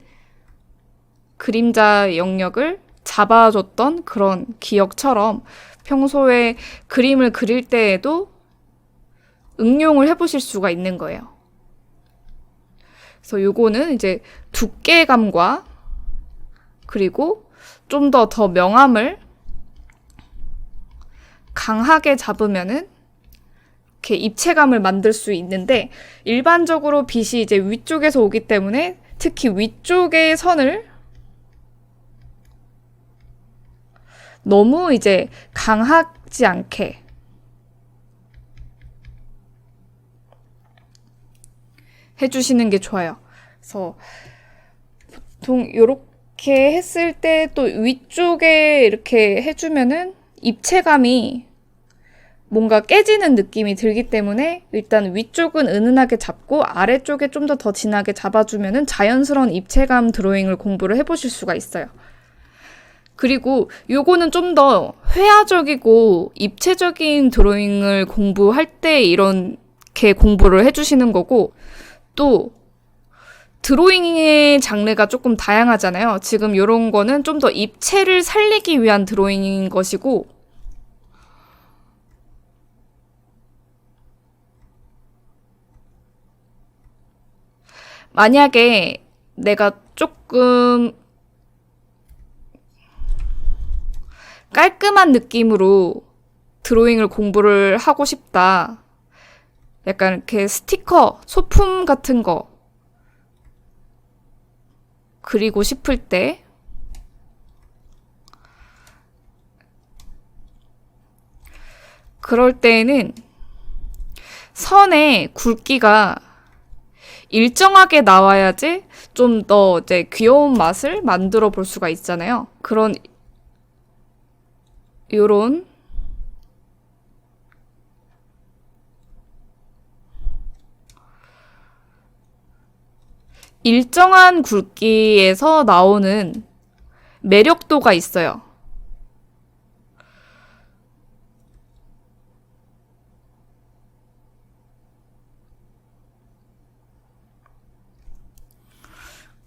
그림자 영역을 잡아줬던 그런 기억처럼 평소에 그림을 그릴 때에도 응용을 해보실 수가 있는 거예요. 그래서 요거는 이제 두께감과 그리고 좀 더 명암을 강하게 잡으면은 이렇게 입체감을 만들 수 있는데 일반적으로 빛이 이제 위쪽에서 오기 때문에 특히 위쪽의 선을 너무 이제 강하지 않게 해주시는 게 좋아요. 그래서 보통 이렇게 했을 때 또 위쪽에 이렇게 해주면은 입체감이 뭔가 깨지는 느낌이 들기 때문에 일단 위쪽은 은은하게 잡고 아래쪽에 좀 더 진하게 잡아주면은 자연스러운 입체감 드로잉을 공부를 해보실 수가 있어요. 그리고 요거는 좀 더 회화적이고 입체적인 드로잉을 공부할 때 이렇게 공부를 해주시는 거고, 또 드로잉의 장르가 조금 다양하잖아요. 지금 요런 거는 좀 더 입체를 살리기 위한 드로잉인 것이고, 만약에 내가 조금 깔끔한 느낌으로 드로잉을 공부를 하고 싶다. 약간 이렇게 스티커, 소품 같은 거 그리고 싶을 때 그럴 때에는 선의 굵기가 일정하게 나와야지 좀 더 이제 귀여운 맛을 만들어 볼 수가 있잖아요. 요런 일정한 굵기에서 나오는 매력도가 있어요.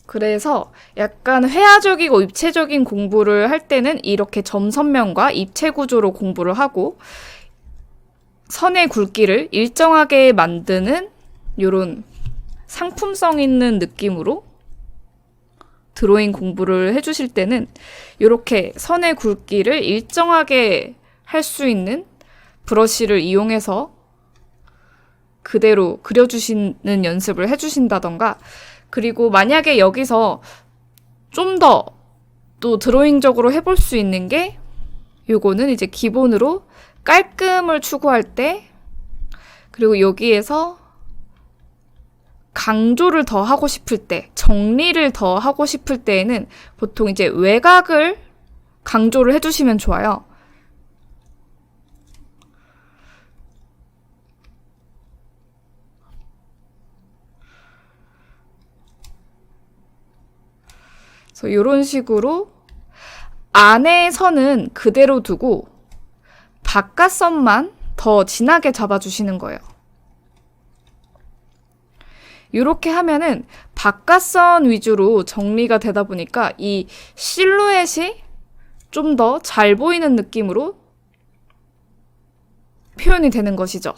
그래서 약간 회화적이고 입체적인 공부를 할 때는 이렇게 점선면과 입체 구조로 공부를 하고, 선의 굵기를 일정하게 만드는 요런 상품성 있는 느낌으로 드로잉 공부를 해주실 때는 이렇게 선의 굵기를 일정하게 할 수 있는 브러쉬를 이용해서 그대로 그려주시는 연습을 해주신다던가, 그리고 만약에 여기서 좀 더 또 드로잉적으로 해볼 수 있는 게, 요거는 이제 기본으로 깔끔을 추구할 때, 그리고 여기에서 강조를 더 하고 싶을 때, 정리를 더 하고 싶을 때에는 보통 이제 외곽을 강조를 해주시면 좋아요. 그래서 이런 식으로 안의 선은 그대로 두고 바깥 선만 더 진하게 잡아주시는 거예요. 이렇게 하면은 바깥선 위주로 정리가 되다 보니까 이 실루엣이 좀 더 잘 보이는 느낌으로 표현이 되는 것이죠.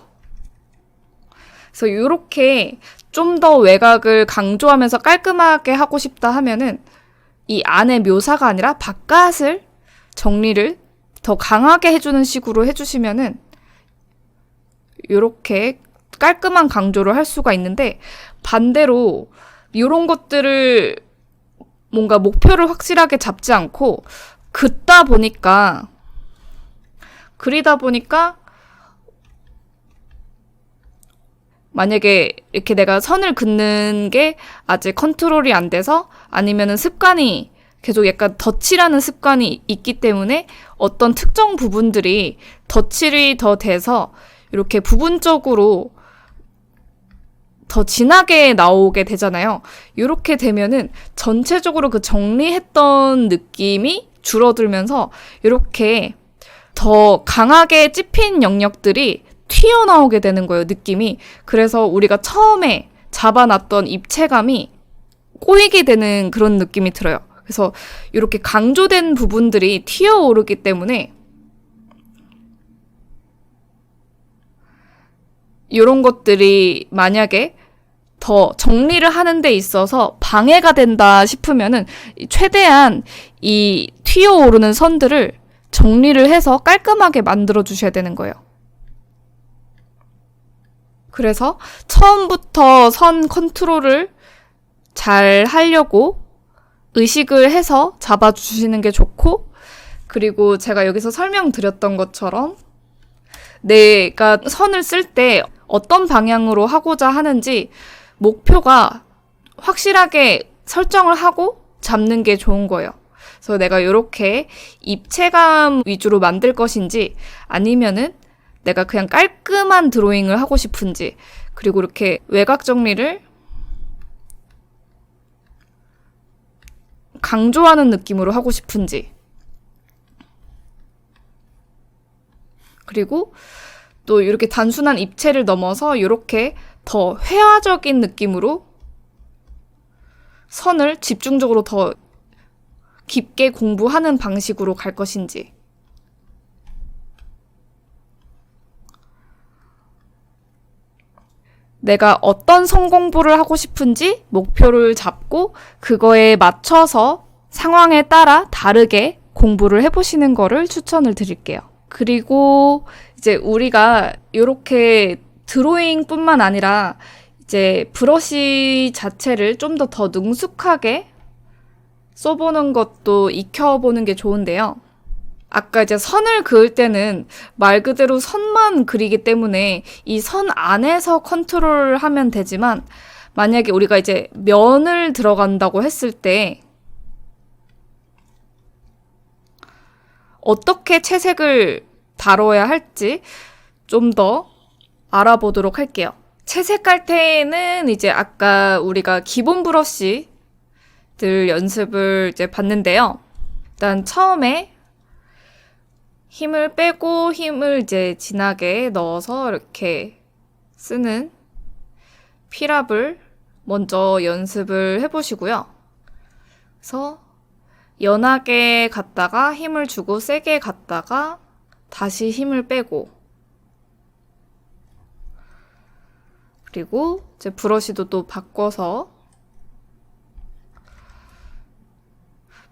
그래서 이렇게 좀 더 외곽을 강조하면서 깔끔하게 하고 싶다 하면은 이 안의 묘사가 아니라 바깥을 정리를 더 강하게 해주는 식으로 해주시면은 이렇게 깔끔한 강조를 할 수가 있는데, 반대로 이런 것들을 뭔가 목표를 확실하게 잡지 않고 그리다 보니까 만약에 이렇게 내가 선을 긋는 게 아직 컨트롤이 안 돼서, 아니면은 습관이 계속 약간 덧칠하는 습관이 있기 때문에 어떤 특정 부분들이 덧칠이 더 돼서 이렇게 부분적으로 더 진하게 나오게 되잖아요. 이렇게 되면은 전체적으로 그 정리했던 느낌이 줄어들면서 이렇게 더 강하게 찝힌 영역들이 튀어나오게 되는 거예요, 느낌이. 그래서 우리가 처음에 잡아놨던 입체감이 꼬이게 되는 그런 느낌이 들어요. 그래서 이렇게 강조된 부분들이 튀어오르기 때문에 이런 것들이 만약에 더 정리를 하는 데 있어서 방해가 된다 싶으면은 최대한 이 튀어오르는 선들을 정리를 해서 깔끔하게 만들어 주셔야 되는 거예요. 그래서 처음부터 선 컨트롤을 잘 하려고 의식을 해서 잡아주시는 게 좋고, 그리고 제가 여기서 설명드렸던 것처럼 내가 선을 쓸 때 어떤 방향으로 하고자 하는지 목표가 확실하게 설정을 하고 잡는 게 좋은 거예요. 그래서 내가 이렇게 입체감 위주로 만들 것인지, 아니면은 내가 그냥 깔끔한 드로잉을 하고 싶은지, 그리고 이렇게 외곽 정리를 강조하는 느낌으로 하고 싶은지, 그리고 또 이렇게 단순한 입체를 넘어서 이렇게 더 회화적인 느낌으로 선을 집중적으로 더 깊게 공부하는 방식으로 갈 것인지. 내가 어떤 선 공부를 하고 싶은지 목표를 잡고 그거에 맞춰서 상황에 따라 다르게 공부를 해보시는 거를 추천을 드릴게요. 그리고 이제 우리가 이렇게 드로잉뿐만 아니라 이제 브러쉬 자체를 좀 더 능숙하게 써보는 것도 익혀보는 게 좋은데요. 아까 이제 선을 그을 때는 말 그대로 선만 그리기 때문에 이 선 안에서 컨트롤하면 되지만 만약에 우리가 이제 면을 들어간다고 했을 때 어떻게 채색을 다뤄야 할지 좀 더 알아보도록 할게요. 채색할 때에는 이제 아까 우리가 기본 브러쉬들 연습을 이제 봤는데요. 일단 처음에 힘을 빼고 힘을 이제 진하게 넣어서 이렇게 쓰는 필압을 먼저 연습을 해보시고요. 그래서 연하게 갔다가 힘을 주고 세게 갔다가 다시 힘을 빼고 그리고 이제 브러쉬도 또 바꿔서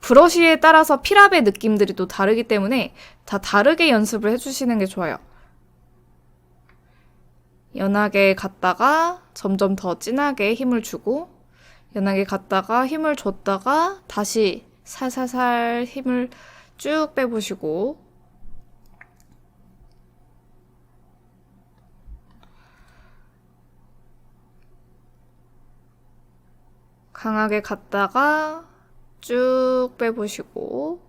브러쉬에 따라서 필압의 느낌들이 또 다르기 때문에 다 다르게 연습을 해주시는 게 좋아요. 연하게 갔다가 점점 더 진하게 힘을 주고 연하게 갔다가 힘을 줬다가 다시 살살살 힘을 쭉 빼보시고 강하게 갔다가 쭉 빼보시고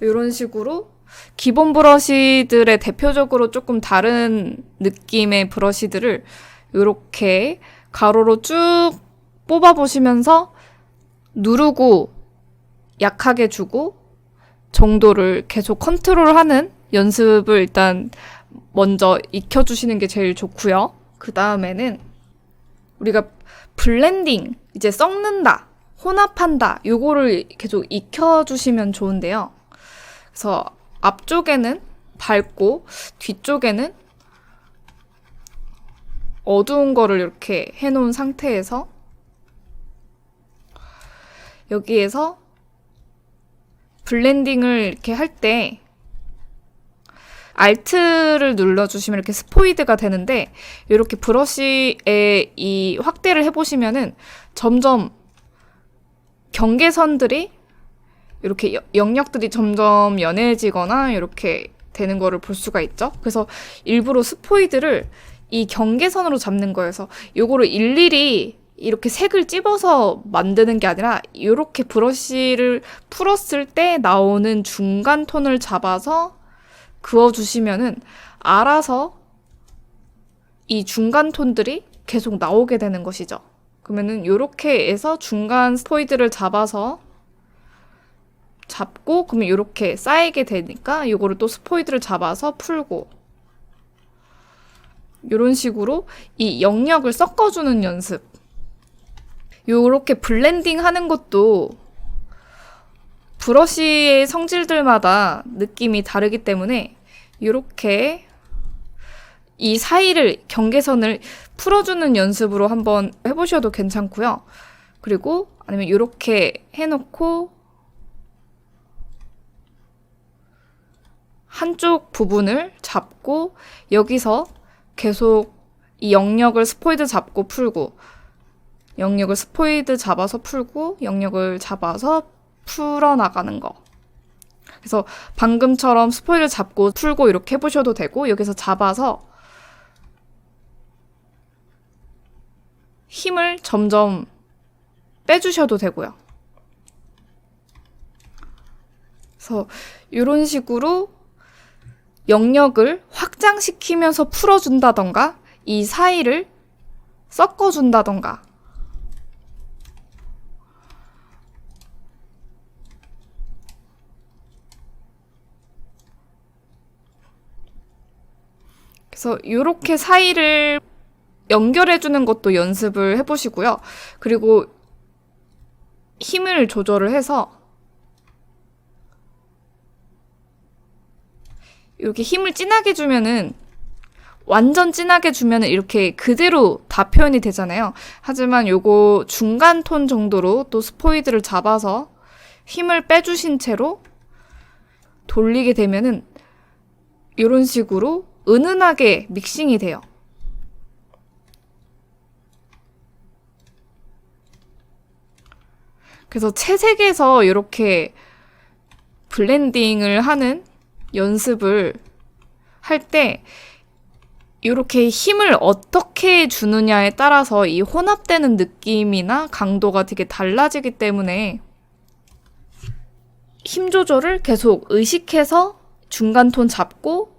이런 식으로 기본 브러쉬들의 대표적으로 조금 다른 느낌의 브러쉬들을 이렇게 가로로 쭉 뽑아보시면서 누르고 약하게 주고 정도를 계속 컨트롤하는 연습을 일단 먼저 익혀주시는 게 제일 좋고요. 그 다음에는 우리가 블렌딩, 이제 섞는다, 혼합한다 요거를 계속 익혀주시면 좋은데요. 그래서 앞쪽에는 밝고 뒤쪽에는 어두운 거를 이렇게 해놓은 상태에서 여기에서 블렌딩을 이렇게 할 때 Alt를 눌러주시면 이렇게 스포이드가 되는데 이렇게 브러쉬에 이 확대를 해보시면은 점점 경계선들이 이렇게 영역들이 점점 연해지거나 이렇게 되는 거를 볼 수가 있죠. 그래서 일부러 스포이드를 이 경계선으로 잡는 거여서 요거를 일일이 이렇게 색을 찝어서 만드는 게 아니라 이렇게 브러쉬를 풀었을 때 나오는 중간 톤을 잡아서 그어주시면은 알아서 이 중간 톤들이 계속 나오게 되는 것이죠. 그러면은 요렇게 해서 중간 스포이드를 잡고 그러면 요렇게 쌓이게 되니까 요거를 또 스포이드를 잡아서 풀고 요런 식으로 이 영역을 섞어주는 연습. 요렇게 블렌딩 하는 것도 브러쉬의 성질들마다 느낌이 다르기 때문에 요렇게 이 사이를, 경계선을 풀어주는 연습으로 한번 해보셔도 괜찮고요. 그리고 아니면 요렇게 해놓고 한쪽 부분을 잡고 여기서 계속 이 영역을 스포이드 잡고 풀고 영역을 스포이드 잡아서 풀고 영역을 잡아서 풀어나가는 거. 그래서 방금처럼 스포이드 잡고 풀고 이렇게 해보셔도 되고 여기서 잡아서 힘을 점점 빼주셔도 되고요. 그래서 이런 식으로 영역을 확장시키면서 풀어준다던가 이 사이를 섞어준다던가 그래서 이렇게 사이를 연결해주는 것도 연습을 해보시고요. 그리고 힘을 조절을 해서 이렇게 힘을 진하게 주면은 완전 진하게 주면은 이렇게 그대로 다 표현이 되잖아요. 하지만 요거 중간 톤 정도로 또 스포이드를 잡아서 힘을 빼주신 채로 돌리게 되면은 이런 식으로 은은하게 믹싱이 돼요. 그래서 채색에서 이렇게 블렌딩을 하는 연습을 할 때 이렇게 힘을 어떻게 주느냐에 따라서 이 혼합되는 느낌이나 강도가 되게 달라지기 때문에 힘 조절을 계속 의식해서 중간 톤 잡고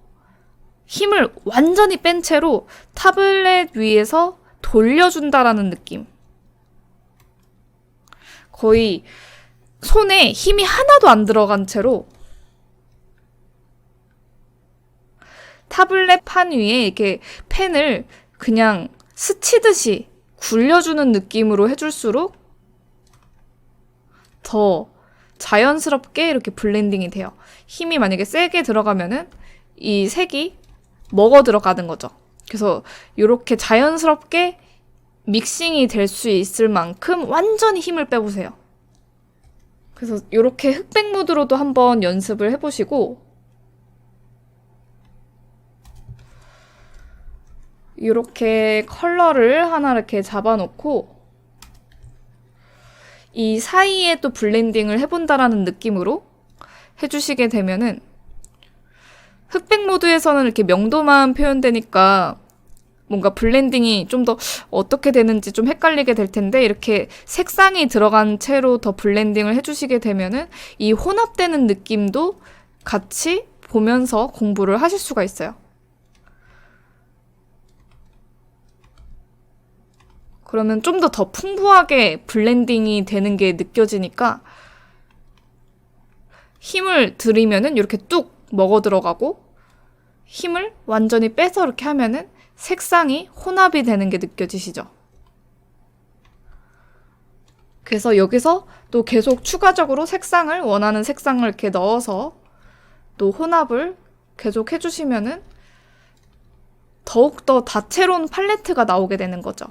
힘을 완전히 뺀 채로 타블렛 위에서 돌려준다라는 느낌. 거의 손에 힘이 하나도 안 들어간 채로 타블렛 판 위에 이렇게 펜을 그냥 스치듯이 굴려주는 느낌으로 해줄수록 더 자연스럽게 이렇게 블렌딩이 돼요. 힘이 만약에 세게 들어가면은 이 색이 먹어 들어가는 거죠. 그래서 이렇게 자연스럽게 믹싱이 될 수 있을 만큼 완전히 힘을 빼보세요. 그래서 이렇게 흑백 무드로도 한번 연습을 해보시고 이렇게 컬러를 하나 이렇게 잡아놓고 이 사이에 또 블렌딩을 해본다라는 느낌으로 해주시게 되면은 흑백 모드에서는 이렇게 명도만 표현되니까 뭔가 블렌딩이 좀 더 어떻게 되는지 좀 헷갈리게 될 텐데 이렇게 색상이 들어간 채로 더 블렌딩을 해주시게 되면은 이 혼합되는 느낌도 같이 보면서 공부를 하실 수가 있어요. 그러면 좀 더 풍부하게 블렌딩이 되는 게 느껴지니까 힘을 들이면은 이렇게 뚝 먹어 들어가고 힘을 완전히 빼서 이렇게 하면은 색상이 혼합이 되는 게 느껴지시죠? 그래서 여기서 또 계속 추가적으로 색상을 원하는 색상을 이렇게 넣어서 또 혼합을 계속 해주시면은 더욱더 다채로운 팔레트가 나오게 되는 거죠.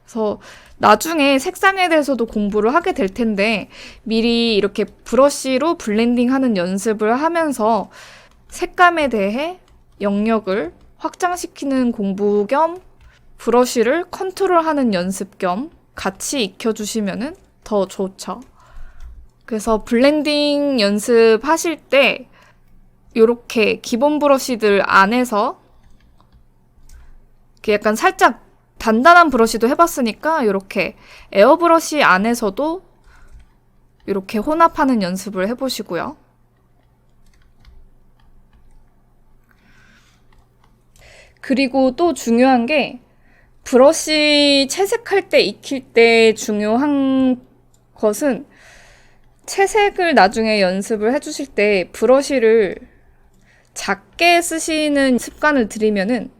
그래서 나중에 색상에 대해서도 공부를 하게 될 텐데 미리 이렇게 브러쉬로 블렌딩하는 연습을 하면서 색감에 대해 영역을 확장시키는 공부 겸 브러쉬를 컨트롤하는 연습 겸 같이 익혀주시면 더 좋죠. 그래서 블렌딩 연습하실 때 이렇게 기본 브러쉬들 안에서 이렇게 약간 살짝 단단한 브러쉬도 해봤으니까 이렇게 에어브러쉬 안에서도 이렇게 혼합하는 연습을 해보시고요. 그리고 또 중요한 게 브러쉬 채색할 때 익힐 때 중요한 것은 채색을 나중에 연습을 해주실 때 브러쉬를 작게 쓰시는 습관을 들이면은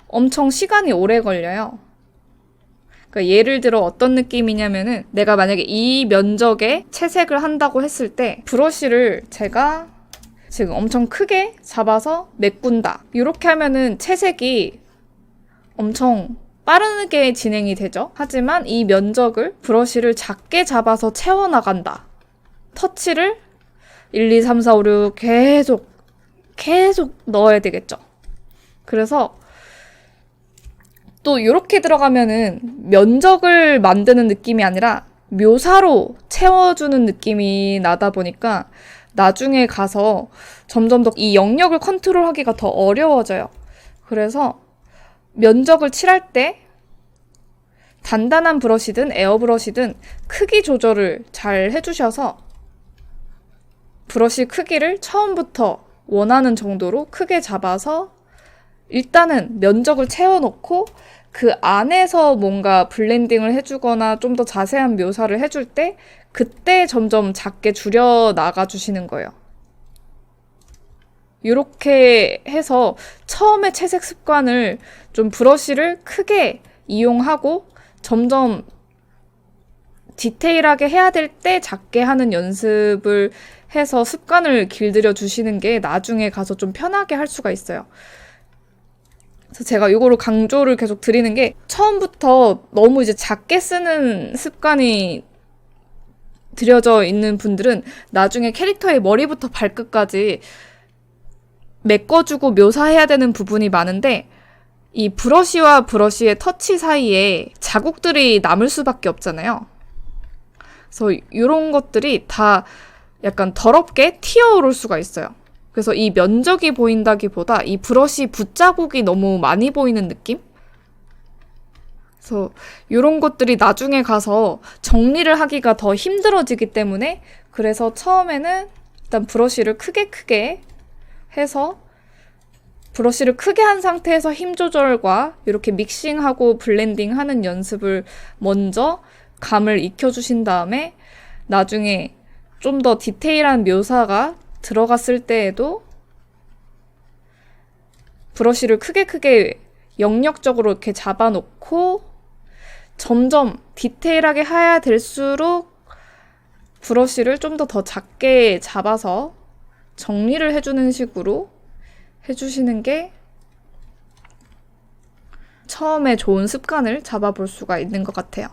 엄청 시간이 오래 걸려요. 그러니까 예를 들어 어떤 느낌이냐면은 내가 만약에 이 면적에 채색을 한다고 했을 때 브러쉬를 제가 지금 엄청 크게 잡아서 메꾼다. 이렇게 하면은 채색이 엄청 빠르게 진행이 되죠. 하지만 이 면적을 브러쉬를 작게 잡아서 채워나간다. 터치를 1, 2, 3, 4, 5, 6 계속 넣어야 되겠죠. 그래서 또 이렇게 들어가면은 면적을 만드는 느낌이 아니라 묘사로 채워주는 느낌이 나다 보니까 나중에 가서 점점 더 이 영역을 컨트롤하기가 더 어려워져요. 그래서 면적을 칠할 때 단단한 브러쉬든 에어브러쉬든 크기 조절을 잘 해주셔서 브러쉬 크기를 처음부터 원하는 정도로 크게 잡아서 일단은 면적을 채워놓고 그 안에서 뭔가 블렌딩을 해주거나 좀 더 자세한 묘사를 해줄 때 그때 점점 작게 줄여 나가 주시는 거예요. 이렇게 해서 처음에 채색 습관을 좀 브러쉬를 크게 이용하고 점점 디테일하게 해야 될 때 작게 하는 연습을 해서 습관을 길들여 주시는 게 나중에 가서 좀 편하게 할 수가 있어요. 그래서 제가 이거를 강조를 계속 드리는 게 처음부터 너무 이제 작게 쓰는 습관이 들여져 있는 분들은 나중에 캐릭터의 머리부터 발끝까지 메꿔주고 묘사해야 되는 부분이 많은데 이 브러쉬와 브러쉬의 터치 사이에 자국들이 남을 수밖에 없잖아요. 그래서 이런 것들이 다 약간 더럽게 튀어오를 수가 있어요. 그래서 이 면적이 보인다기보다 이 브러쉬 붓자국이 너무 많이 보이는 느낌? 그래서 이런 것들이 나중에 가서 정리를 하기가 더 힘들어지기 때문에 그래서 처음에는 일단 브러쉬를 크게 해서 브러쉬를 크게 한 상태에서 힘 조절과 이렇게 믹싱하고 블렌딩하는 연습을 먼저 감을 익혀주신 다음에 나중에 좀 더 디테일한 묘사가 들어갔을 때에도 브러쉬를 크게 영역적으로 이렇게 잡아놓고 점점 디테일하게 해야 될수록 브러쉬를 좀 더 작게 잡아서 정리를 해주는 식으로 해주시는 게 처음에 좋은 습관을 잡아볼 수가 있는 것 같아요.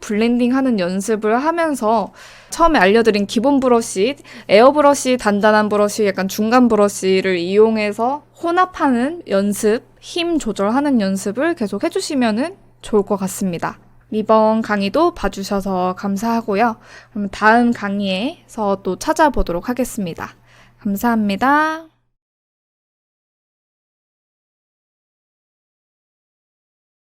블렌딩 하는 연습을 하면서 처음에 알려드린 기본 브러쉬, 에어브러쉬, 단단한 브러쉬, 약간 중간 브러쉬를 이용해서 혼합하는 연습, 힘 조절하는 연습을 계속 해주시면 좋을 것 같습니다. 이번 강의도 봐주셔서 감사하고요. 그럼 다음 강의에서 또 찾아보도록 하겠습니다. 감사합니다.